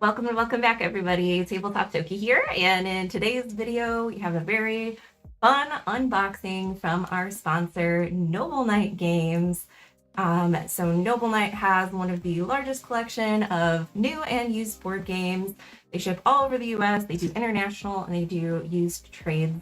Welcome and welcome back, everybody. Tabletop Toki here, and in today's video, we have a very fun unboxing from our sponsor, Noble Knight Games. So Noble Knight has one of the largest collection of new and used board games. They ship all over the US, they do international, and they do used trades,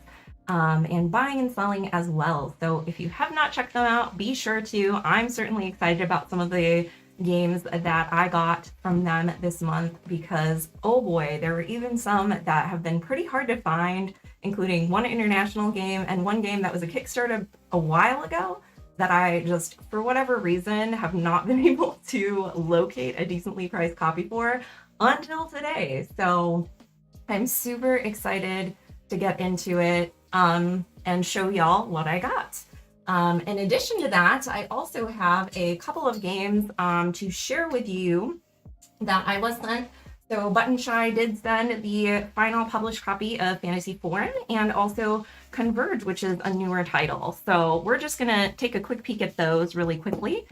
and buying and selling as well. So if you have not checked them out, be sure to. I'm certainly excited about some of the games that I got from them this month because, oh boy, there were even some that have been pretty hard to find, including one international game and one game that was a Kickstarter a while ago that I just, for whatever reason, have not been able to locate a decently priced copy for until today. So I'm super excited to get into it and show y'all what I got. In addition to that, I also have a couple of games to share with you that I was sent. So Button Shy did send the final published copy of Fantasy Forum and also Converge, which is a newer title. So we're just gonna take a quick peek at those really quickly.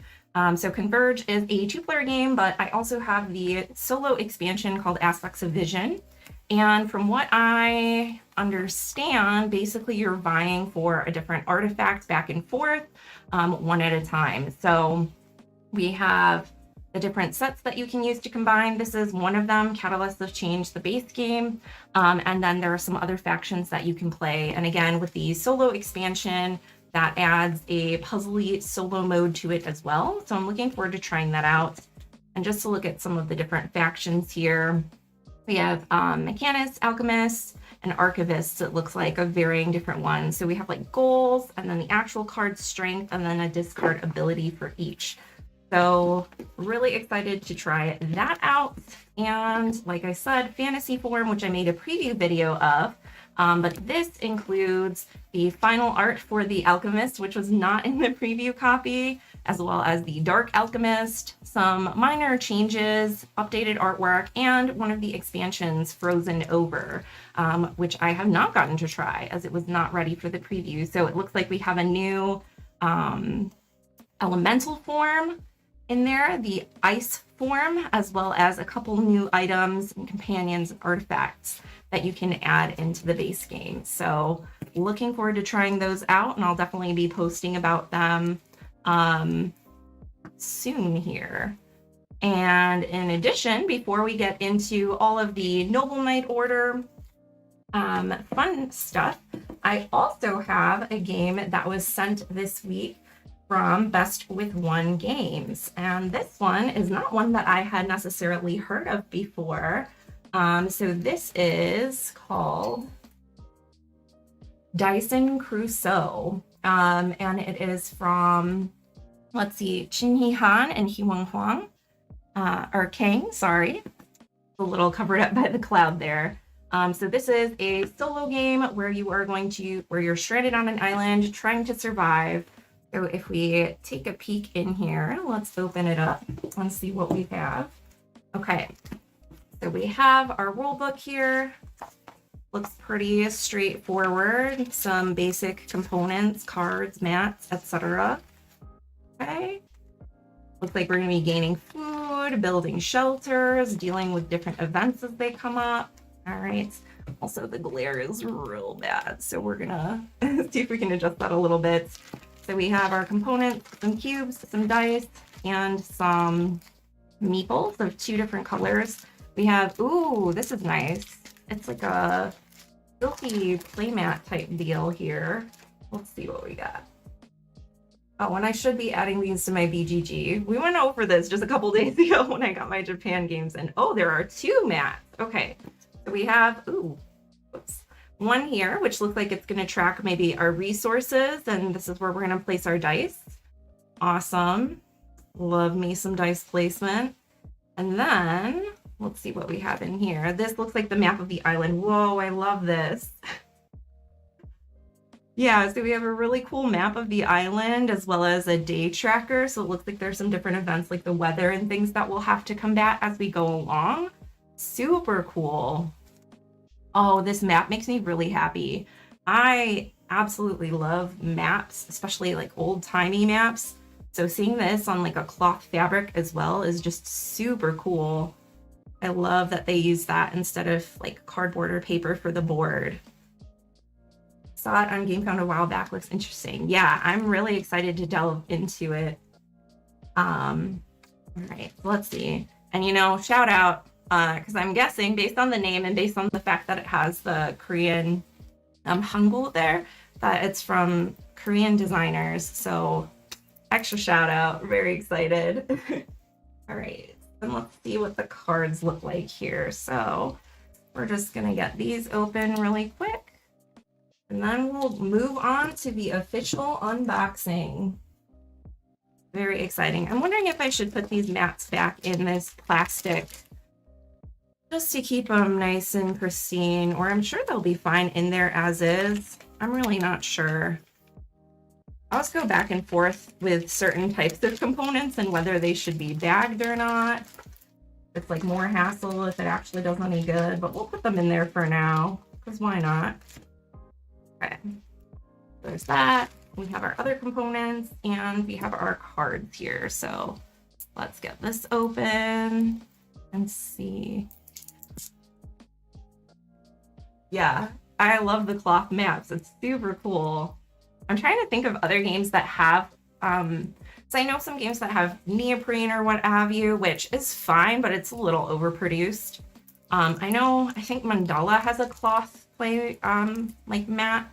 So Converge is a two-player game, but I also have the solo expansion called Aspects of Vision. And from what I understand, basically you're vying for a different artifact back and forth, one at a time. So we have the different sets that you can use to combine. This is one of them, Catalyst of Change, the base game. And then there are some other factions that you can play. And again, with the solo expansion, that adds a puzzly solo mode to it as well. So I'm looking forward to trying that out. And just to look at some of the different factions here, we have Mechanists, Alchemists, and Archivists, it looks like, of varying different ones. So we have like goals, and then the actual card strength, and then a discard ability for each. So really excited to try that out. And like I said, Fantasy Forum, which I made a preview video of, but this includes the final art for the Alchemist, which was not in the preview copy, as well as the Dark Alchemist, some minor changes, updated artwork, and one of the expansions, Frozen Over, which I have not gotten to try as it was not ready for the preview. So it looks like we have a new elemental form in there, the ice form, as well as a couple new items and companions and artifacts that you can add into the base game. So looking forward to trying those out, and I'll definitely be posting about them soon here. And in addition, before we get into all of the Noble Knight order fun stuff, I also have a game that was sent this week from Best with One Games. And this one is not one that I had necessarily heard of before. So this is called Dyson Crusoe. And it is from, let's see, Chin He Han and He Wang Huang, or Kang, sorry. A little covered up by the cloud there. So this is a solo game where you're stranded on an island trying to survive. So if we take a peek in here, let's open it up and see what we have. Okay, so we have our rule book here. Looks pretty straightforward. Some basic components, cards, mats, etc. Okay. Looks like we're going to be gaining food, building shelters, dealing with different events as they come up. All right. Also, the glare is real bad, so we're going to see if we can adjust that a little bit. So we have our components, some cubes, some dice, and some meeples of 2 different colors. We have, ooh, this is nice. It's like a silky playmat type deal here. Let's see what we got. Oh, and I should be adding these to my BGG. We went over this just a couple days ago when I got my Japan games, and oh, there are 2 mats. Okay, so we have, ooh, whoops. One here, which looks like it's going to track maybe our resources, and this is where we're going to place our dice. Awesome. Love me some dice placement. And then, let's see what we have in here. This looks like the map of the island. Whoa, I love this. Yeah, so we have a really cool map of the island as well as a day tracker. So it looks like there's some different events like the weather and things that we'll have to combat as we go along. Super cool. Oh, this map makes me really happy. I absolutely love maps, especially like old-timey maps. So seeing this on like a cloth fabric as well is just super cool. I love that they use that instead of like cardboard or paper for the board. Saw it on GameFound a while back. Looks interesting. Yeah, I'm really excited to delve into it. All right, let's see. And you know, shout out, because I'm guessing based on the name and based on the fact that it has the Korean Hangul there, that it's from Korean designers. So extra shout out. Very excited. All right, and let's see what the cards look like here. So we're just gonna get these open really quick. And then we'll move on to the official unboxing. Very exciting. I'm wondering if I should put these mats back in this plastic just to keep them nice and pristine, or I'm sure they'll be fine in there as is. I'm really not sure. I always go back and forth with certain types of components and whether they should be bagged or not. It's like more hassle if it actually does any good, but we'll put them in there for now, because why not? Okay, there's that. We have our other components and we have our cards here. So let's get this open and see. Yeah, I love the cloth maps. It's super cool. I'm trying to think of other games that have, so I know some games that have neoprene or what have you, which is fine, but it's a little overproduced. I think Mandala has a cloth play like mat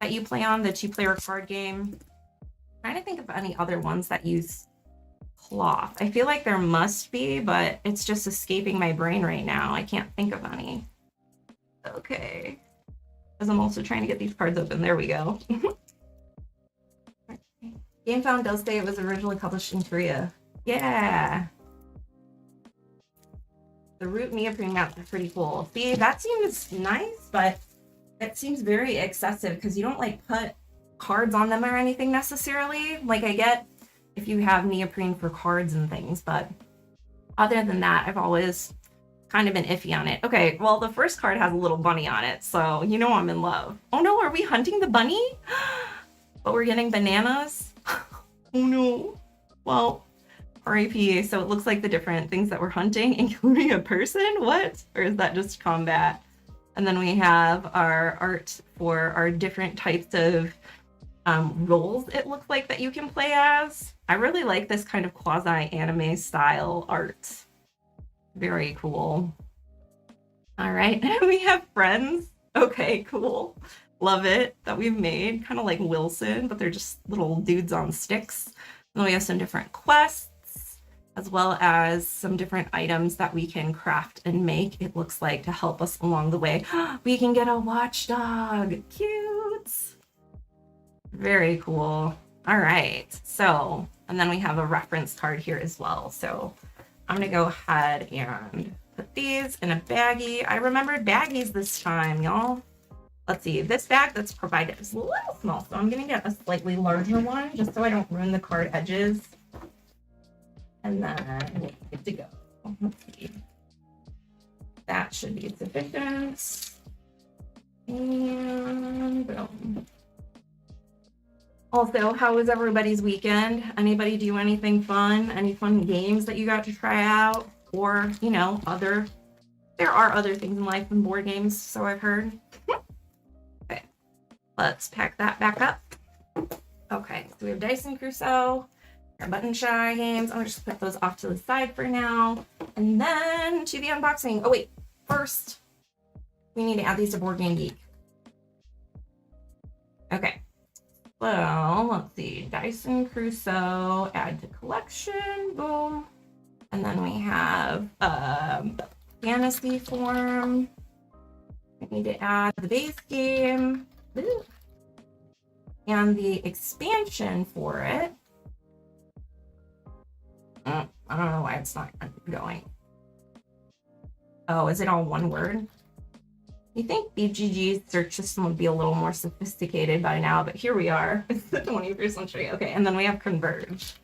that you play on, the 2-player card game. I'm trying to think of any other ones that use cloth. I feel like there must be, but it's just escaping my brain right now. I can't think of any. Okay. Because I'm also trying to get these cards open. There we go. GameFound does say it was originally published in Korea. Yeah. The root neoprene mats are pretty cool. See, that seems nice, but it seems very excessive because you don't like put cards on them or anything necessarily. Like I get if you have neoprene for cards and things, but other than that, I've always kind of been iffy on it. Okay, well, the first card has a little bunny on it, so you know I'm in love. Oh no, are we hunting the bunny? But we're getting bananas? Oh no. Well, RIP. So it looks like the different things that we're hunting, including a person? What? Or is that just combat? And then we have our art for our different types of roles, it looks like, that you can play as. I really like this kind of quasi-anime style art. Very cool. All right, we have friends. Okay, cool. Love it that we've made, kind of like Wilson, but they're just little dudes on sticks. And then we have some different quests, as well as some different items that we can craft and make, it looks like, to help us along the way. We can get a watchdog. Cute. Very cool. All right, so, and then we have a reference card here as well. So I'm gonna go ahead and put these in a baggie. I remembered baggies this time, y'all. Let's see, this bag that's provided is a little small, so I'm gonna get a slightly larger one just so I don't ruin the card edges. And then we're good to go. Let's see. That should be sufficient. And boom. Also, how was everybody's weekend? Anybody do anything fun? Any fun games that you got to try out? Or, you know, there are other things in life than board games, so I've heard. Okay, let's pack that back up. Okay, so we have Dyson Crusoe, our Button Shy games. I'm gonna just put those off to the side for now. And then to the unboxing. Oh wait, first, we need to add these to Board Game Geek. Okay. Well, let's see, Dyson Crusoe, add to collection, boom. And then we have fantasy form. We need to add the base game. Ooh. And the expansion for it. I don't know why it's not going. Oh, is it all one word? You think BGG's search system would be a little more sophisticated by now, but here we are. It's the 21st century. Okay, and then we have Converge.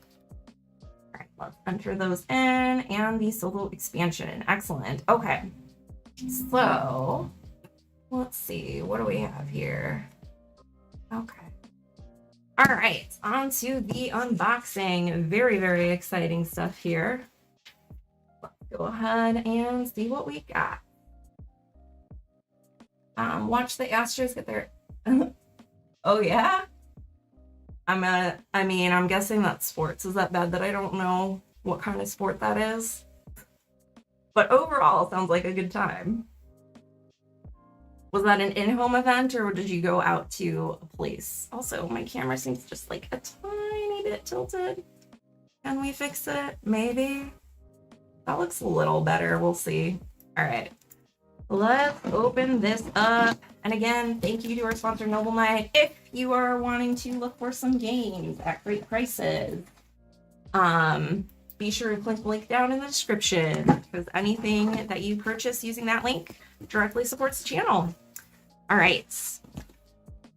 All right, let's enter those in, and the solo expansion. Excellent. Okay, so let's see. What do we have here? Okay. All right, on to the unboxing. Very, very exciting stuff here. Let's go ahead and see what we got. Watch the Astros get their... Oh, yeah? I'm guessing that's sports. Is that bad that I don't know what kind of sport that is? But overall, sounds like a good time. Was that an in-home event, or did you go out to a place? Also, my camera seems just like a tiny bit tilted. Can we fix it? Maybe? That looks a little better. We'll see. All right. Let's open this up. And again, thank you to our sponsor, Noble Knight. If you are wanting to look for some games at great prices, be sure to click the link down in the description, because anything that you purchase using that link directly supports the channel. All right.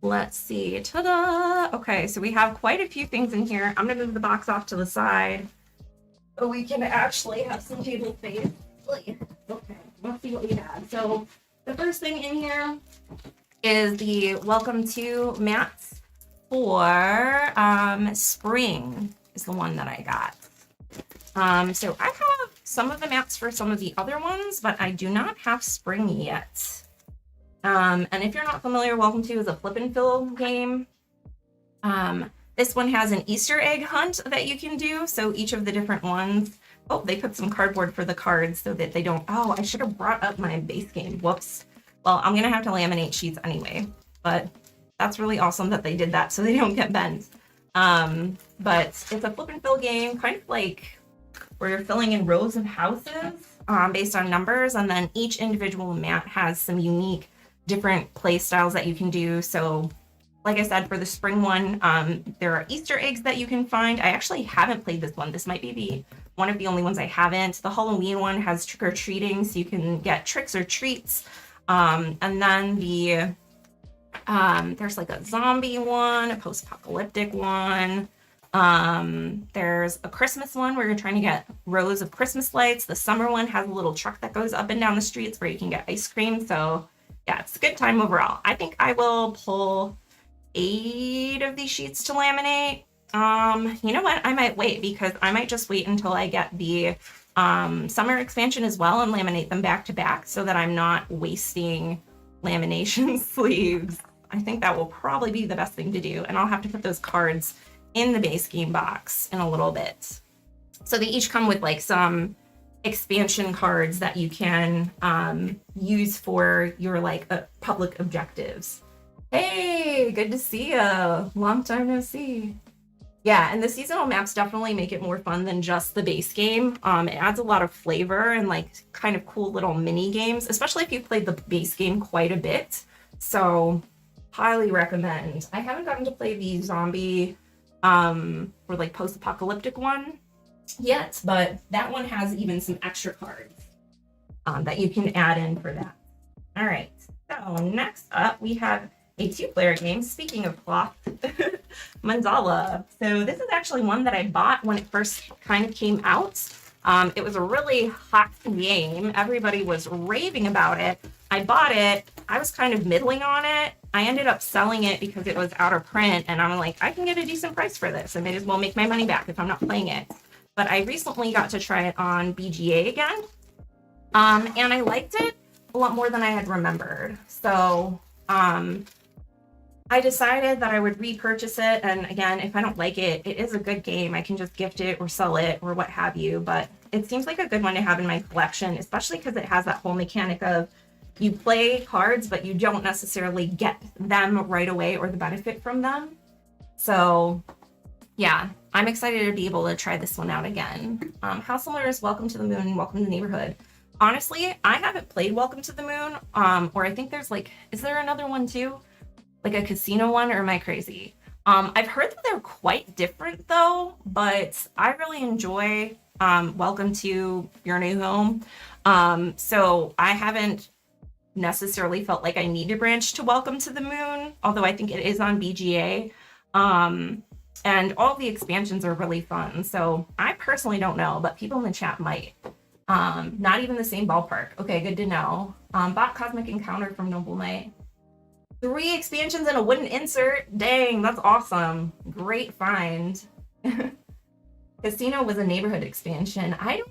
Let's see. Ta-da! Okay, so we have quite a few things in here. I'm going to move the box off to the side so we can actually have some table space. Okay, let's see what we have. So the first thing in here is the Welcome to mats for spring is the one that I got. So I have some of the mats for some of the other ones, but I do not have spring yet. And if you're not familiar, Welcome to is a flip and fill game. This one has an Easter egg hunt that you can do. So each of the different ones, oh, they put some cardboard for the cards so that they don't, oh, I should have brought up my base game. Whoops. Well, I'm going to have to laminate sheets anyway, but that's really awesome that they did that so they don't get bent. But it's a flip and fill game, kind of like where you're filling in rows of houses based on numbers. And then each individual mat has some unique different play styles that you can do. So like I said, for the spring one, there are Easter eggs that you can find. I actually haven't played this one. This might be one of the only ones I haven't. The Halloween one has trick or treating, so you can get tricks or treats. And then there's like a zombie one, a post-apocalyptic one. There's a Christmas one where you're trying to get rows of Christmas lights. The summer one has a little truck that goes up and down the streets where you can get ice cream. So yeah, it's a good time overall. I think I will pull 8 of these sheets to laminate. You know what? I might wait, because I might just wait until I get the summer expansion as well and laminate them back to back so that I'm not wasting lamination sleeves. I think that will probably be the best thing to do. And I'll have to put those cards in the base game box in a little bit. So they each come with like some expansion cards that you can use for your like public objectives. Hey, good to see you. Long time no see. Yeah, and the seasonal maps definitely make it more fun than just the base game. It adds a lot of flavor and like kind of cool little mini games, especially if you've played the base game quite a bit. So highly recommend. I haven't gotten to play the zombie or like post-apocalyptic one yet, but that one has even some extra cards that you can add in for that. All right, so next up we have a 2-player game. Speaking of cloth, Mandala. So this is actually one that I bought when it first kind of came out. It was a really hot game. Everybody was raving about it. I bought it. I was kind of middling on it. I ended up selling it because it was out of print, and I'm like, I can get a decent price for this. I may as well make my money back if I'm not playing it. But I recently got to try it on BGA again, and I liked it a lot more than I had remembered. So I decided that I would repurchase it. And again, if I don't like it, it is a good game. I can just gift it or sell it or what have you. But it seems like a good one to have in my collection, especially because it has that whole mechanic of you play cards, but you don't necessarily get them right away or the benefit from them. So yeah, I'm excited to be able to try this one out again. House Owners, Welcome to the Moon, Welcome to the Neighborhood. Honestly, I haven't played Welcome to the Moon, or I think there's like, is there another one too? Like a casino one, or am I crazy? I've heard that they're quite different though, but I really enjoy Welcome to Your New Home. So I haven't necessarily felt like I need to branch to Welcome to the Moon, although I think it is on BGA. And all the expansions are really fun. So I personally don't know, but people in the chat might. Not even the same ballpark. Okay, good to know. Bot Cosmic Encounter from Noble Knight. 3 expansions and a wooden insert. Dang, that's awesome. Great find. Casino was a neighborhood expansion. I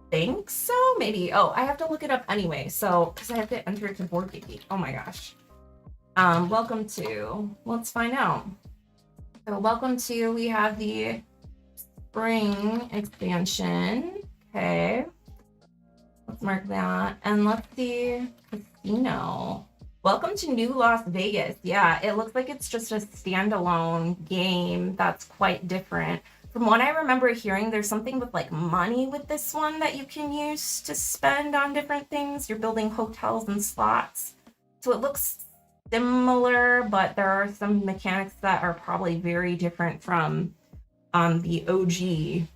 think so, maybe. Oh, I have to look it up anyway. So, because I have to enter it to board game. Oh my gosh. Welcome to, let's find out. So welcome to, we have the spring expansion. Okay. Let's mark that. And let's see, casino. Welcome to New Las Vegas. Yeah, it looks like it's just a standalone game that's quite different. From what I remember hearing, there's something with like money with this one that you can use to spend on different things. You're building hotels and slots. So it looks similar, but there are some mechanics that are probably very different from the OG.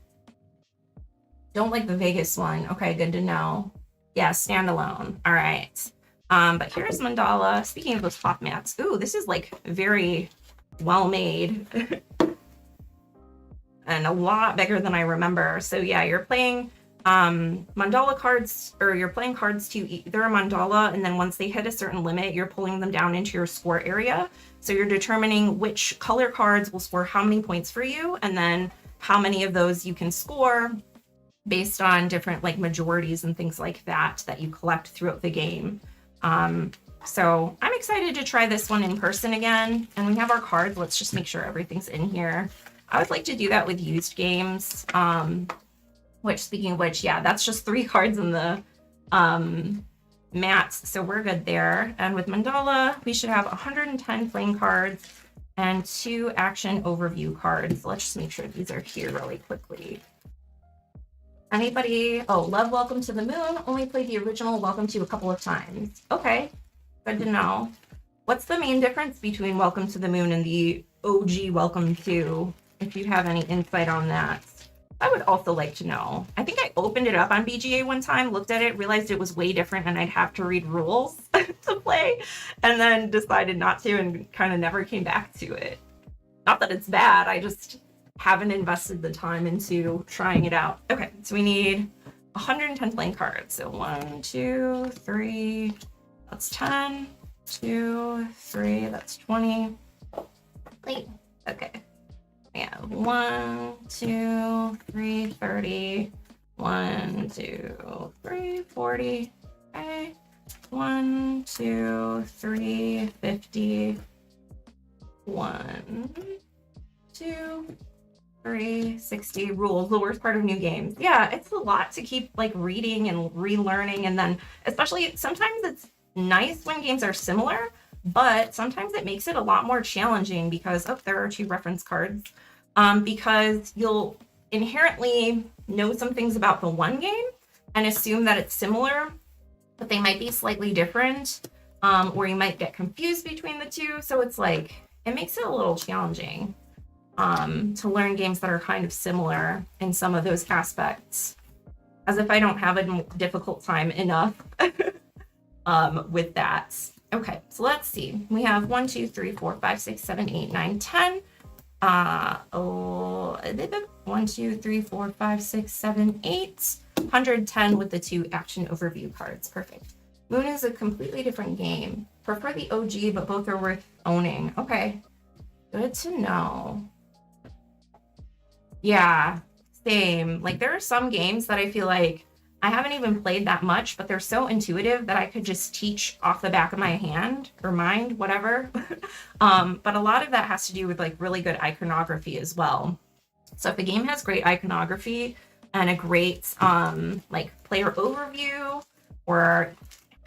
Don't like the Vegas one. Okay, good to know. Yeah, standalone. All right. But here's Mandala. Speaking of those top mats, ooh, this is like very well made and a lot bigger than I remember. So yeah, you're playing mandala cards, or you're playing cards to either a mandala, and then once they hit a certain limit, you're pulling them down into your score area. So you're determining which color cards will score how many points for you, and then how many of those you can score based on different like majorities and things like that that you collect throughout the game. So I'm excited to try this one in person again. And we have our cards. Let's just make sure everything's in here. I would like to do that with used games. Which, speaking of which, yeah, that's just 3 cards in the mats. So we're good there. And with Mandala, we should have 110 playing cards and 2 action overview cards. Let's just make sure these are here really quickly. Anybody? Oh, love Welcome to the Moon. Only played the original Welcome to a couple of times. Okay, good to know. What's the main difference between Welcome to the Moon and the OG Welcome to, if you have any insight on that? I would also like to know. I think I opened it up on BGA one time, looked at it, realized it was way different and I'd have to read rules to play, and then decided not to and kind of never came back to it. Not that it's bad, I just haven't invested the time into trying it out. Okay, so we need 110 playing cards. So 1, 2, 3, that's 10, 2, 3, that's 20. Wait, okay. Yeah, 1, 2, 3, 30. 1, 2, 3, 40. Okay. 1, 2, 3, 50. 1, 2, 3, 60 rules, the worst part of new games. Yeah, it's a lot to keep like reading and relearning, and then especially sometimes it's nice when games are similar, but sometimes it makes it a lot more challenging because there are 2 reference cards, because you'll inherently know some things about the one game and assume that it's similar, but they might be slightly different, or you might get confused between the 2. So it's like, it makes it a little challenging to learn games that are kind of similar in some of those aspects, as if I don't have a difficult time enough with that. Okay, so let's see. We have 1, 2, 3, 4, 5, 6, 7, 8, 9, 10. 1, 2, 3, 4, 5, 6, 7, 8. 110 with the 2 action overview cards. Perfect. Moon is a completely different game. Prefer the OG, but both are worth owning. Okay, good to know. Yeah, same. Like, there are some games that I feel like I haven't even played that much, but they're so intuitive that I could just teach off the back of my hand or mind, whatever. But a lot of that has to do with like really good iconography as well. So if a game has great iconography and a great like player overview, or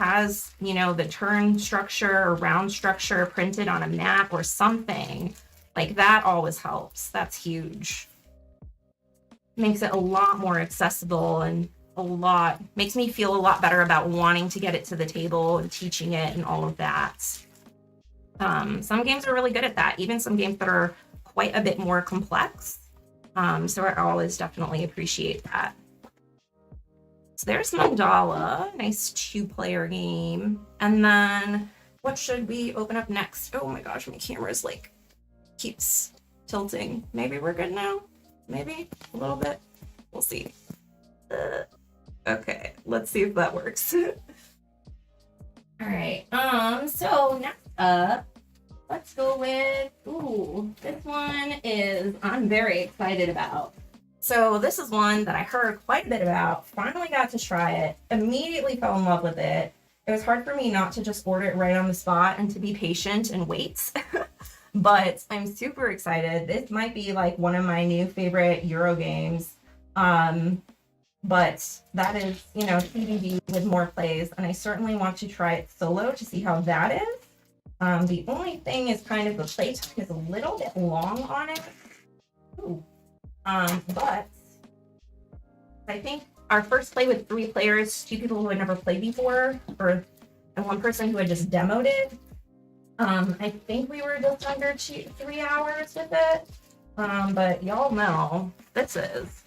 has, you know, the turn structure or round structure printed on a map or something, like that always helps. That's huge. Makes it a lot more accessible, and makes me feel a lot better about wanting to get it to the table and teaching it and all of that. Some games are really good at that, even some games that are quite a bit more complex. So I always definitely appreciate that. So there's Mandala, nice 2-player game. And then what should we open up next? Oh my gosh, my camera's like keeps tilting. Maybe we're good now? Maybe a little bit. We'll see. Okay, let's see if that works. All right. So next up, let's go with, ooh, this one is I'm very excited about. So this is one that I heard quite a bit about, finally got to try it, immediately fell in love with it. It was hard for me not to just order it right on the spot and to be patient and wait. But I'm super excited. This might be like one of my new favorite Euro games. But that is, you know, TBD with more plays, and I certainly want to try it solo to see how that is. The only thing is kind of the playtime is a little bit long on it. Ooh. But I think our first play with 3 players, 2 people who had never played before, and 1 person who had just demoed it. I think we were just under 3 hours with it. But y'all know this is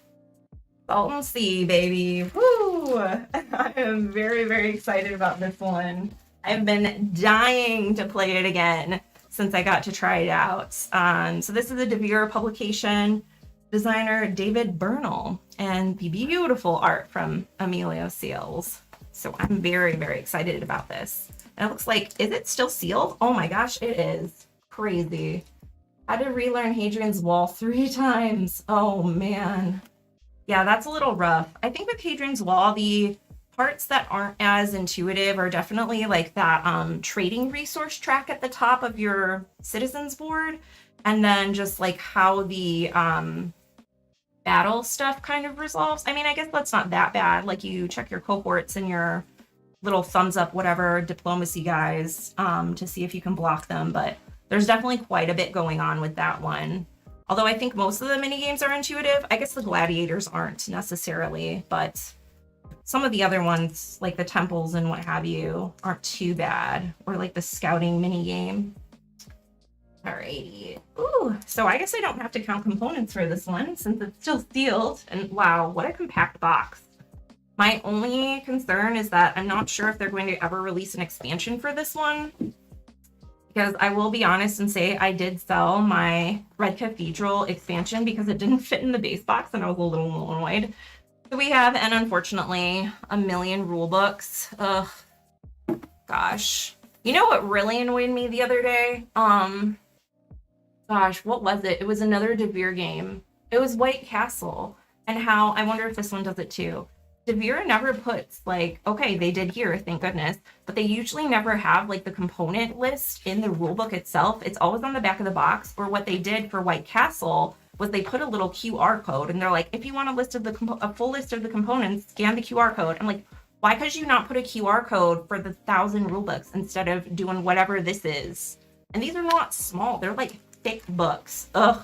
Salton Sea, baby. Woo! I am very, very excited about this one. I've been dying to play it again since I got to try it out. So this is a Devere publication, designer David Bernal, and the beautiful art from Emilio Seals. So I'm very, very excited about this. And it looks like, is it still sealed? Oh my gosh, it is. Crazy. Had to relearn Hadrian's Wall 3 times. Oh man. Yeah, that's a little rough. I think with Hadrian's Wall, the parts that aren't as intuitive are definitely like that trading resource track at the top of your citizens board, and then just like how the battle stuff kind of resolves. I mean, I guess that's not that bad. Like you check your cohorts and your little thumbs up, whatever, diplomacy guys to see if you can block them, but there's definitely quite a bit going on with that one. Although I think most of the mini games are intuitive. I guess the gladiators aren't necessarily, but some of the other ones, like the temples and what have you, aren't too bad. Or like the scouting mini game. Alrighty. Ooh, so I guess I don't have to count components for this one since it's still sealed. And wow, what a compact box. My only concern is that I'm not sure if they're going to ever release an expansion for this one. Because I will be honest and say I did sell my Red Cathedral expansion because it didn't fit in the base box and I was a little annoyed. So we have, and unfortunately, a million rule books. Ugh, gosh. You know what really annoyed me the other day? Gosh, what was it? It was another Devere game. It was White Castle. And how, I wonder if this one does it too. Devere never puts like, okay, they did here, thank goodness, but they usually never have like the component list in the rulebook itself. It's always on the back of the box. Or what they did for White Castle was they put a little QR code and they're like, if you want a full list of the components, scan the QR code. I'm like, why could you not put a QR code for the 1,000 rulebooks instead of doing whatever this is? And these are not small, they're like thick books. Ugh,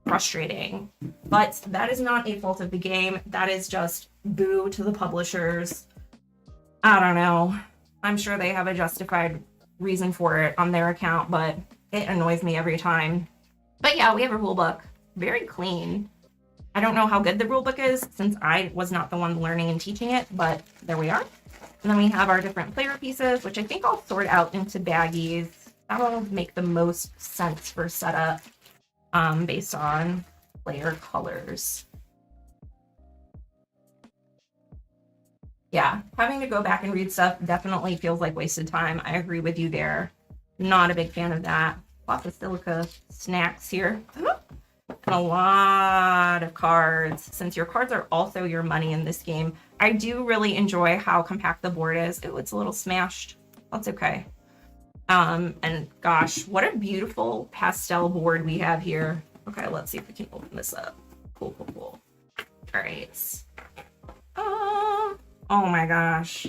frustrating. But that is not a fault of the game. That is just boo to the publishers. I don't know. I'm sure they have a justified reason for it on their account, but it annoys me every time. But yeah, we have a rule book. Very clean. I don't know how good the rule book is since I was not the one learning and teaching it, but there we are. And then we have our different player pieces, which I think I'll sort out into baggies. That'll make the most sense for setup based on player colors. Yeah, having to go back and read stuff definitely feels like wasted time. I agree with you there. Not a big fan of that. Lots of silica snacks here. And a lot of cards. Since your cards are also your money in this game, I do really enjoy how compact the board is. Ooh, it's a little smashed. That's okay. And gosh, what a beautiful pastel board we have here. Okay, let's see if we can open this up. Cool, cool, cool. All right. Oh my gosh.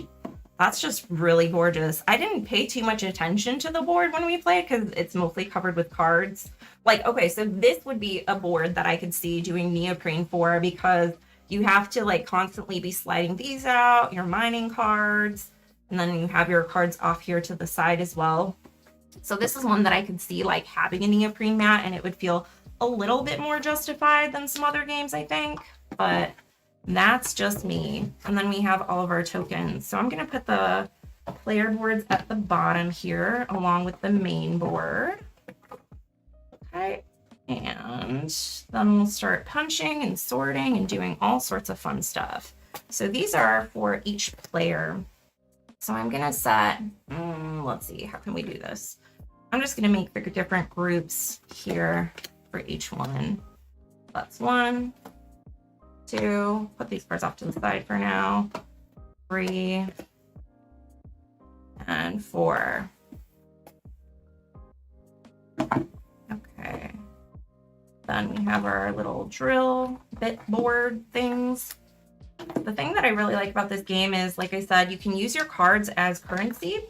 That's just really gorgeous. I didn't pay too much attention to the board when we played because it's mostly covered with cards. Like, okay, so this would be a board that I could see doing neoprene for because you have to like constantly be sliding these out, your mining cards, and then you have your cards off here to the side as well. So this is one that I could see like having a neoprene mat and it would feel a little bit more justified than some other games, I think, but that's just me. And then we have all of our tokens. So I'm going to put the player boards at the bottom here along with the main board. Okay. And then we'll start punching and sorting and doing all sorts of fun stuff. So these are for each player. So I'm going to set, let's see, how can we do this? I'm just going to make the different groups here for each one. That's 1, 2. Put these cards off to the side for now. 3 and 4. Okay. Then we have our little drill bit board things. The thing that I really like about this game is, like I said, you can use your cards as currency,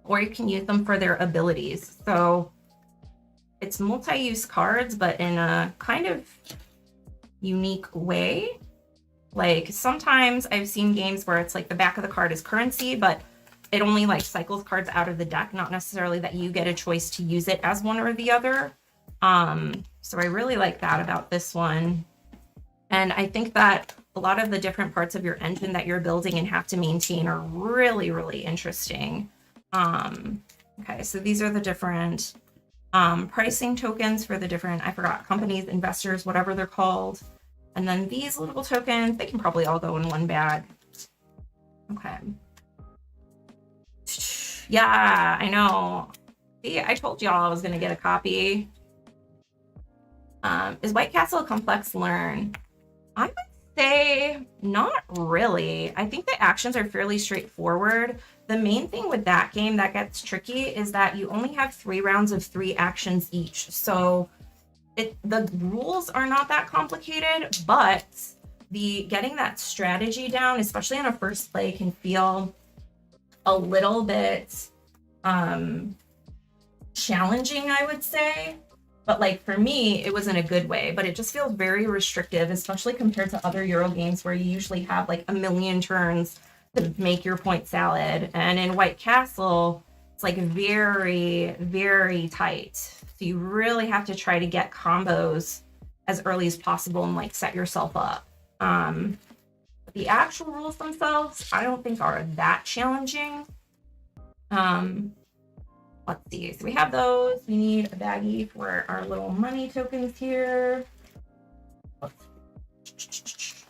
or you can use them for their abilities. So it's multi-use cards, but in a kind of unique way. Like sometimes I've seen games where it's like the back of the card is currency, but it only like cycles cards out of the deck, not necessarily that you get a choice to use it as one or the other. So I really like that about this one. And I think that a lot of the different parts of your engine that you're building and have to maintain are really, really interesting. Okay, so these are the different pricing tokens for the different, I forgot, companies, investors, whatever they're called. And then these little tokens, they can probably all go in one bag. Okay. Yeah, I know. See, I told y'all I was going to get a copy. Is White Castle a complex learn? I would say not really. I think the actions are fairly straightforward. The main thing with that game that gets tricky is that you only have 3 rounds of 3 actions each. So the rules are not that complicated, but getting that strategy down, especially on a first play, can feel a little bit challenging, I would say. But like for me, it was in a good way, but it just feels very restrictive, especially compared to other Euro games where you usually have like a million turns to make your point salad. And in White Castle, it's like very, very tight. So you really have to try to get combos as early as possible and like set yourself up. But the actual rules themselves, I don't think are that challenging. Let's see. So we have those. We need a baggie for our little money tokens here.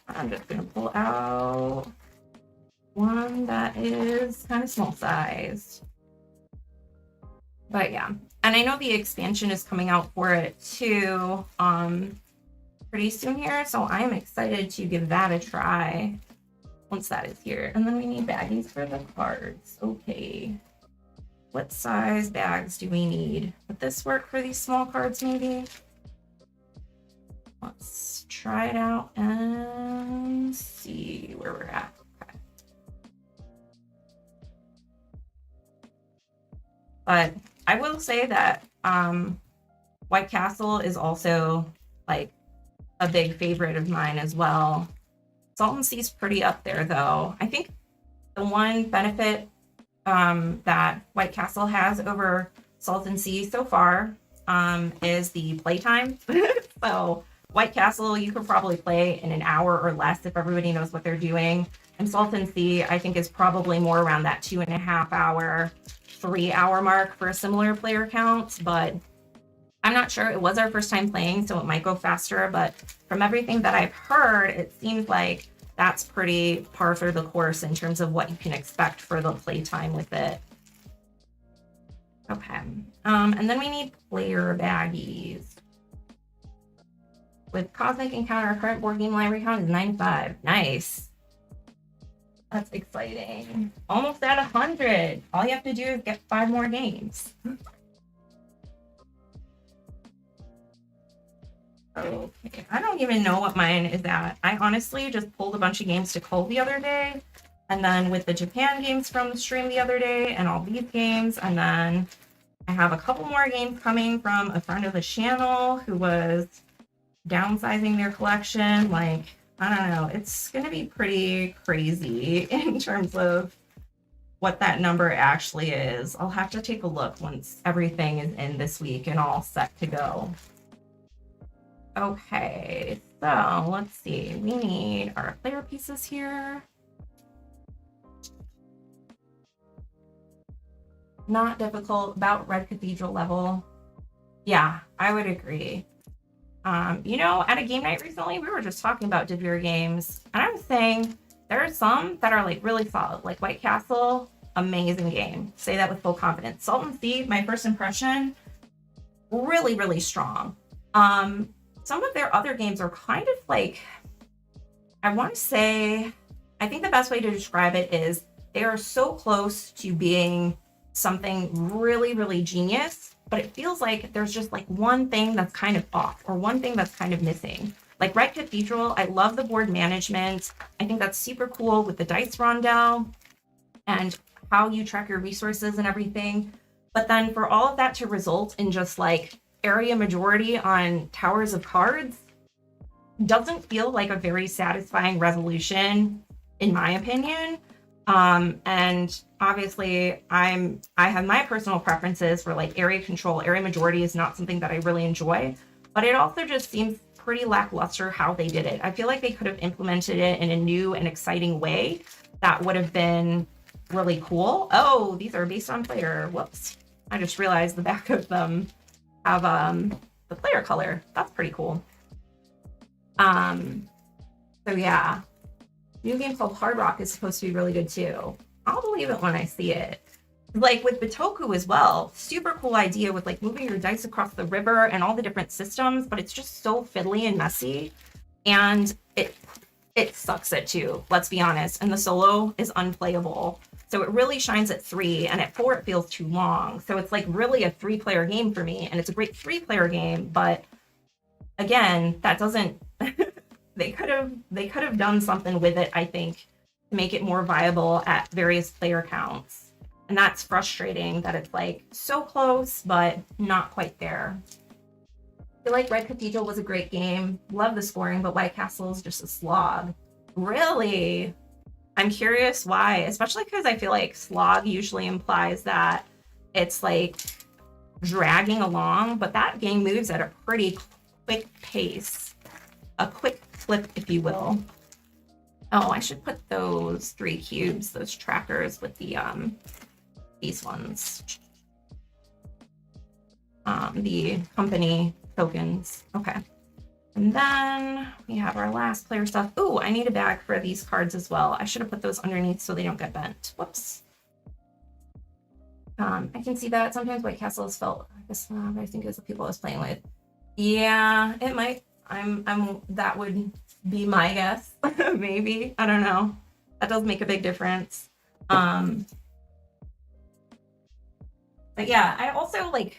I'm just going to pull out one that is kind of small sized. But yeah. And I know the expansion is coming out for it too pretty soon here. So I'm excited to give that a try once that is here. And then we need baggies for the cards. Okay. What size bags do we need? Would this work for these small cards maybe? Let's try it out and see where we're at. Okay. But I will say that White Castle is also like a big favorite of mine as well. Salton Sea is pretty up there though. I think the one benefit that White Castle has over Salton Sea so far is the playtime. So White Castle, you could probably play in an hour or less if everybody knows what they're doing. And Salton Sea, I think, is probably more around that 2.5 hour, 3 hour mark for a similar player count. But I'm not sure. It was our first time playing, so it might go faster. But from everything that I've heard, it seems like that's pretty par for the course in terms of what you can expect for the playtime with it. Okay. And then we need player baggies. With Cosmic Encounter, current board game library count is 95. Nice. That's exciting. Almost at 100. All you have to do is get 5 more games. Okay, I don't even know what mine is at. I honestly just pulled a bunch of games to cull the other day. And then with the Japan games from the stream the other day and all these games. And then I have a couple more games coming from a friend of the channel who was downsizing their collection. Like, I don't know. It's going to be pretty crazy in terms of what that number actually is. I'll have to take a look once everything is in this week and all set to go. Okay, so let's see. We need our player pieces here. Not difficult, about Red Cathedral level. Yeah, I would agree. You know, at a game night recently, we were just talking about Devere games, and I was saying there are some that are like really solid, like White Castle, amazing game. Say that with full confidence. Salton Sea, my first impression, really, really strong. Some of their other games are kind of like I want to say, I think the best way to describe it is they are so close to being something really, really genius, but it feels like there's just like one thing that's kind of off or one thing that's kind of missing. Like Red Cathedral, I love the board management. I think that's super cool with the dice rundown and how you track your resources and everything. But then for all of that to result in just like area majority on towers of cards doesn't feel like a very satisfying resolution, in my opinion. And obviously I have my personal preferences for like area control. Area majority is not something that I really enjoy, but it also just seems pretty lackluster how they did it. I feel like they could have implemented it in a new and exciting way that would have been really cool. Oh, these are based on player. Whoops. I just realized the back of them have the player color. That's pretty cool. So yeah. New game called Hard Rock is supposed to be really good too. I'll believe it when I see it. Like with Bitoku as well, super cool idea with like moving your dice across the river and all the different systems, but it's just so fiddly and messy, and it sucks at 2, let's be honest, and the solo is unplayable. So it really shines at 3, and at 4 it feels too long. So it's like really a 3-player game for me, and it's a great 3-player game, but again, that doesn't they could have done something with it, I think, to make it more viable at various player counts. And that's frustrating that it's like so close, but not quite there. I feel like Red Cathedral was a great game. Love the scoring, but White Castle is just a slog. Really? I'm curious why, especially because I feel like slog usually implies that it's like dragging along, but that game moves at a pretty quick pace. A quick flip, if you will. Oh, I should put those 3 cubes, those trackers with the these ones. The company tokens. Okay. And then we have our last player stuff. Ooh, I need a bag for these cards as well. I should have put those underneath so they don't get bent. Whoops. I can see that sometimes White Castle is felt. I guess I think it was the people I was playing with. Yeah, it might. That would be my guess. Maybe. I don't know. That does make a big difference. But yeah, I also like,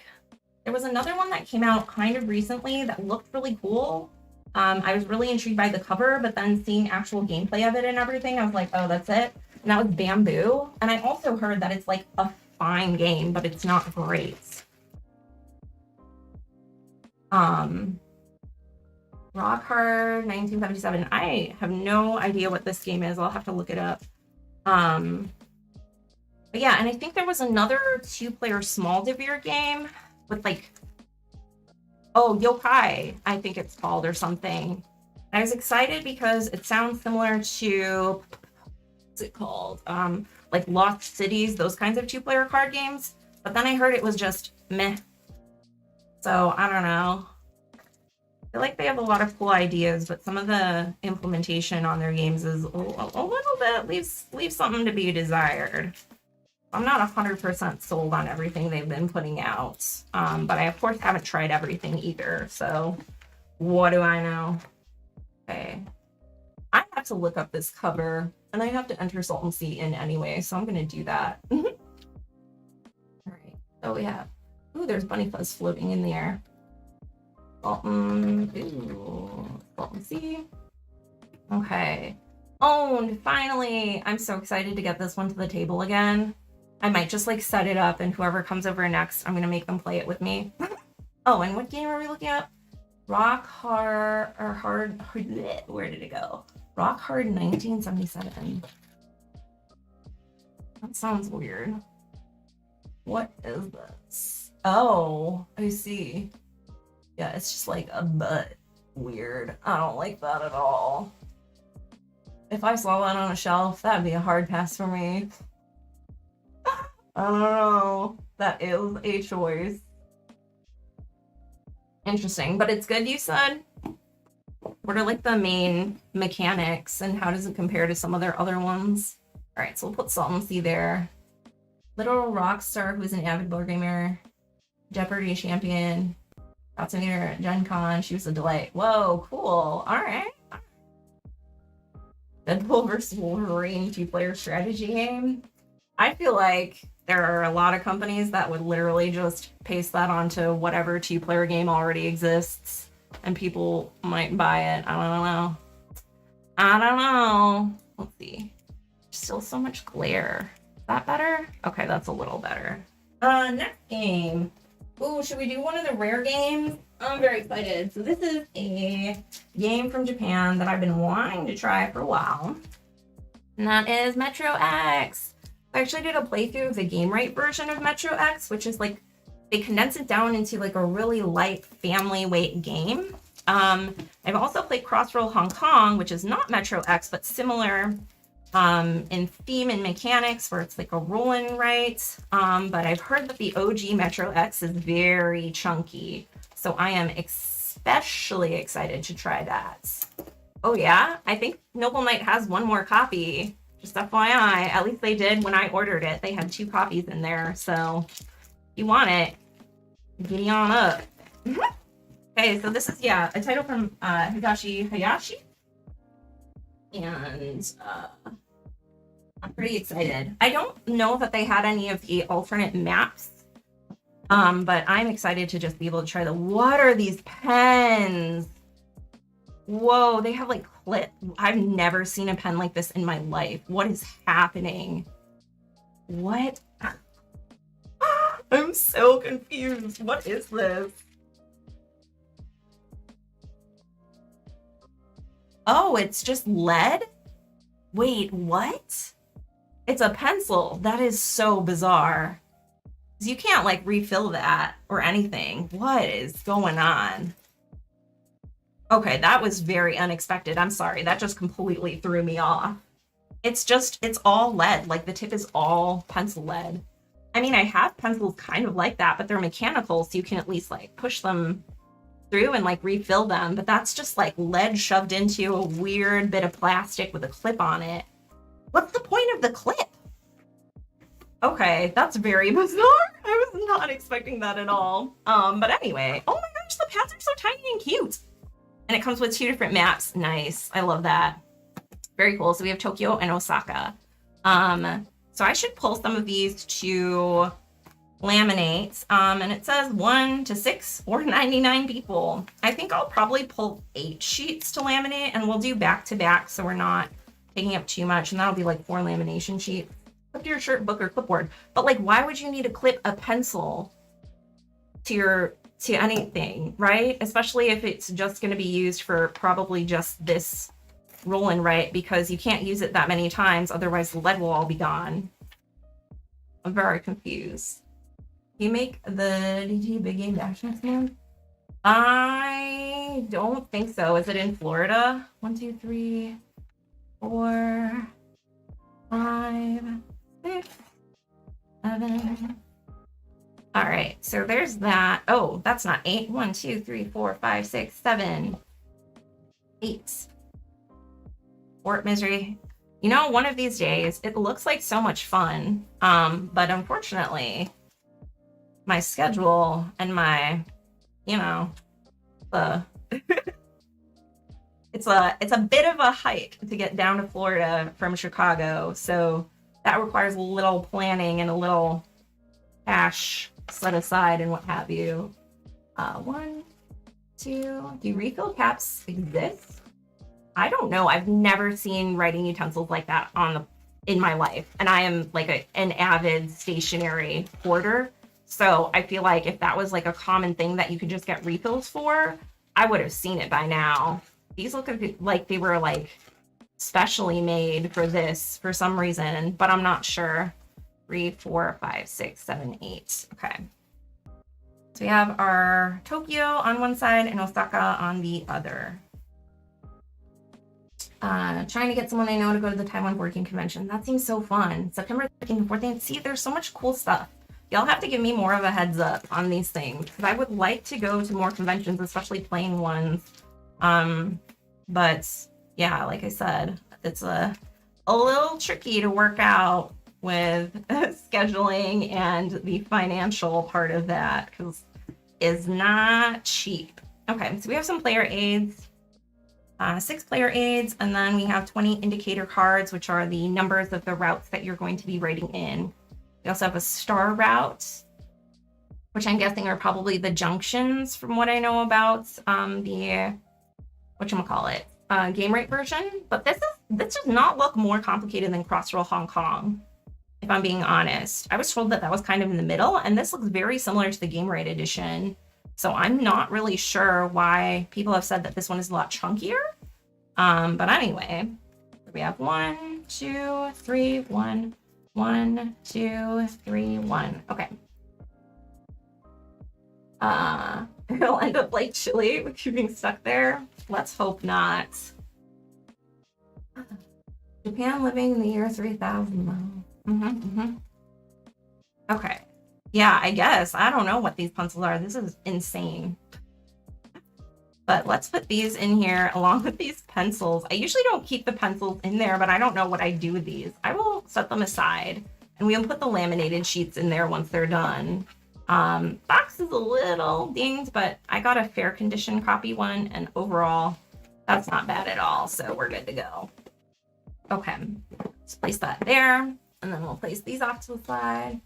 there was another one that came out kind of recently that looked really cool. I was really intrigued by the cover, but then seeing actual gameplay of it and everything, I was like, oh, that's it. And that was Bamboo. And I also heard that it's like a fine game, but it's not great. Rock Hard 1977. I have no idea what this game is. I'll have to look it up. But yeah, and I think there was another 2-player small Devere game with like, oh, Yokai, I think it's called, or something. And I was excited because it sounds similar to, what's it called? Like Lost Cities, those kinds of 2-player card games. But then I heard it was just meh. So I don't know. I feel like they have a lot of cool ideas, but some of the implementation on their games is a little bit leaves something to be desired. I'm not 100% sold on everything they've been putting out, but I of course haven't tried everything either. So what do I know? Okay, I have to look up this cover, and I have to enter Salton Sea in anyway, so I'm gonna do that. All right. So we have, ooh, there's Bunny Fuzz floating in the air. Salton Sea. Okay. Owned, finally. I'm so excited to get this one to the table again. I might just like set it up, and whoever comes over next, I'm gonna make them play it with me. Oh, and what game are we looking at? Rock Hard, or Hard, where did it go? Rock Hard 1977. That sounds weird. What is this? Oh, I see. Yeah, it's just like a butt. Weird. I don't like that at all. If I saw that on a shelf, that'd be a hard pass for me. I don't know. That is a choice. Interesting, but it's good, you said? What are like the main mechanics, and how does it compare to some of their other ones? All right, so we'll put Salton Sea there. Little Rockstar, who's an avid board gamer, Jeopardy champion, got to meet her at Gen Con. She was a delight. Whoa, cool. All right. Deadpool versus Wolverine two-player strategy game. I feel like there are a lot of companies that would literally just paste that onto whatever two-player game already exists, and people might buy it. I don't know. I don't know. Let's see. Still so much glare. Is that better? Okay, that's a little better. Next game. Ooh, should we do one of the rare games? I'm very excited. So this is a game from Japan that I've been wanting to try for a while. And that is Metro X. I actually did a playthrough of the game right version of Metro X, which is like, they condense it down into like a really light family weight game. I've also played Crossroll Hong Kong, which is not Metro X, but similar in theme and mechanics, where it's like a roll and write. But I've heard that the OG Metro X is very chunky, so I am especially excited to try that. Oh yeah, I think Noble Knight has one more copy. Just FYI, at least they did when I ordered it. They had 2 copies in there, so if you want it, giddy on up. Okay, so this is, yeah, a title from Higashi Hayashi. And I'm pretty excited. I don't know that they had any of the alternate maps, but I'm excited to just be able to try the, what are these pens? Whoa, they have like clip. I've never seen a pen like this in my life. What is happening? What? I'm so confused. What is this? Oh, it's just lead? Wait, what? It's a pencil. That is so bizarre. You can't like refill that or anything. What is going on? Okay, that was very unexpected. I'm sorry. That just completely threw me off. It's all lead. Like the tip is all pencil lead. I mean, I have pencils kind of like that, but they're mechanical, so you can at least like push them through and like refill them. But that's just like lead shoved into a weird bit of plastic with a clip on it. What's the point of the clip? Okay, that's very bizarre. I was not expecting that at all. But anyway, oh my gosh, the pads are so tiny and cute. And it comes with 2 different maps. Nice. I love that. Very cool. So we have Tokyo and Osaka. So I should pull some of these to laminate. And it says 1 to 6 or 99 people. I think I'll probably pull 8 sheets to laminate, and we'll do back to back so we're not taking up too much. And that'll be like 4 lamination sheets. Clip to your shirt, book, or clipboard. But like, why would you need to clip a pencil to anything, right? Especially if it's just going to be used for probably just this roll and write, because you can't use it that many times, otherwise the lead will all be gone. I'm very confused. Can you make the DT Big Game Dash next month? I don't think so. Is it in Florida? 1, 2, 3, 4, 5, 6, 7. All right, so there's that. Oh, that's not 8. 1, 2, 3, 4, 5, 6, 7, 8. Fort Misery. You know, one of these days, it looks like so much fun. But unfortunately, my schedule and my, you know, it's a bit of a hike to get down to Florida from Chicago. So that requires a little planning and a little cash set aside and what have you. 1, 2, do refill caps exist? I don't know. I've never seen writing utensils like that in my life. And I am like an avid stationery hoarder. So I feel like if that was like a common thing that you could just get refills for, I would have seen it by now. These look like they were like specially made for this for some reason, but I'm not sure. 3, 4, 5, 6, 7, 8. Okay. So we have our Tokyo on one side and Osaka on the other. Trying to get someone I know to go to the Taiwan Board Game Convention. That seems so fun. September 13th and 14th. See, there's so much cool stuff. Y'all have to give me more of a heads up on these things, because I would like to go to more conventions, especially playing ones. But yeah, like I said, it's a little tricky to work out with scheduling and the financial part of that, because it's not cheap. Okay, so we have some player aids. 6 player aids, and then we have 20 indicator cards, which are the numbers of the routes that you're going to be writing in. We also have a star route, which I'm guessing are probably the junctions from what I know about the whatchamacallit, game rate version. But this does not look more complicated than Crossroll Hong Kong, if I'm being honest. I was told that that was kind of in the middle, and this looks very similar to the game rate edition. So I'm not really sure why people have said that this one is a lot chunkier. But anyway, we have 1, 2, 3, 1, 1, 2, 3, 1. Okay. It'll end up like chilly with you being stuck there. Let's hope not. Japan living in the year 3000 though. Okay. Yeah, I guess. I don't know what these pencils are. This is insane. But let's put these in here along with these pencils. I usually don't keep the pencils in there, but I don't know what I do with these. I will set them aside, and we'll put the laminated sheets in there once they're done. Box is a little dinged, but I got a fair condition copy one, and overall, that's not bad at all. So we're good to go. Okay, let's place that there, and then we'll place these off to the side.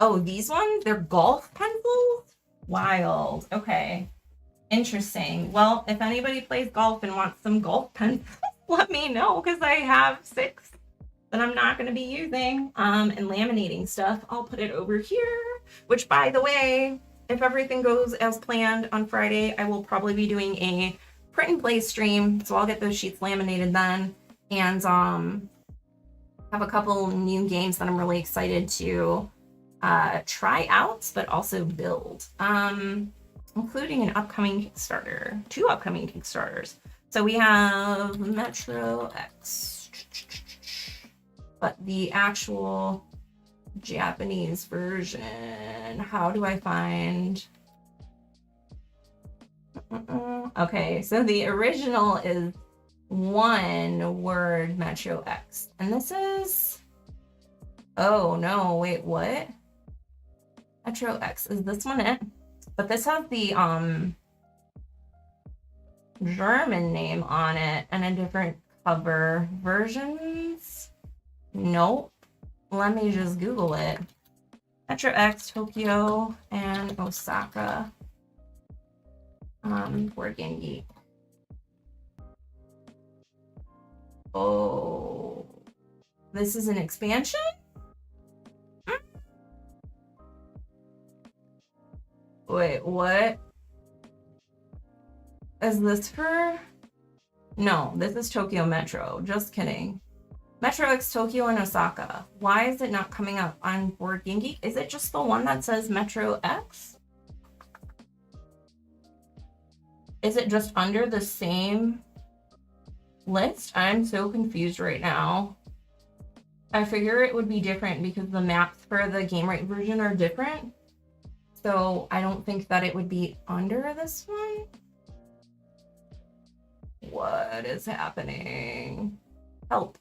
Oh, these ones, they're golf pencils? Wild. Okay. Interesting. Well, if anybody plays golf and wants some golf pencils, let me know, because I have 6 that I'm not going to be using. And laminating stuff, I'll put it over here, which, by the way, if everything goes as planned on Friday, I will probably be doing a print and play stream. So I'll get those sheets laminated then. And have a couple new games that I'm really excited to try out, but also build, including an upcoming Kickstarter, 2 upcoming Kickstarters. So we have Metro X, but the actual Japanese version, how do I find? Okay, so the original is 1 word Metro X, and this is, oh no, wait, what? Metro X, is this one it? But this has the German name on it and a different cover. Versions? Nope. Let me just Google it. Metro X, Tokyo, and Osaka. Board Game Geek. Oh, this is an expansion? Wait, what? Is this for? No, this is Tokyo Metro. Just kidding. Metro X Tokyo and Osaka. Why is it not coming up on Board Game Geek? Is it just the one that says Metro X? Is it just under the same list? I'm so confused right now. I figure it would be different because the maps for the game rate version are different. So I don't think that it would be under this one. What is happening? Help.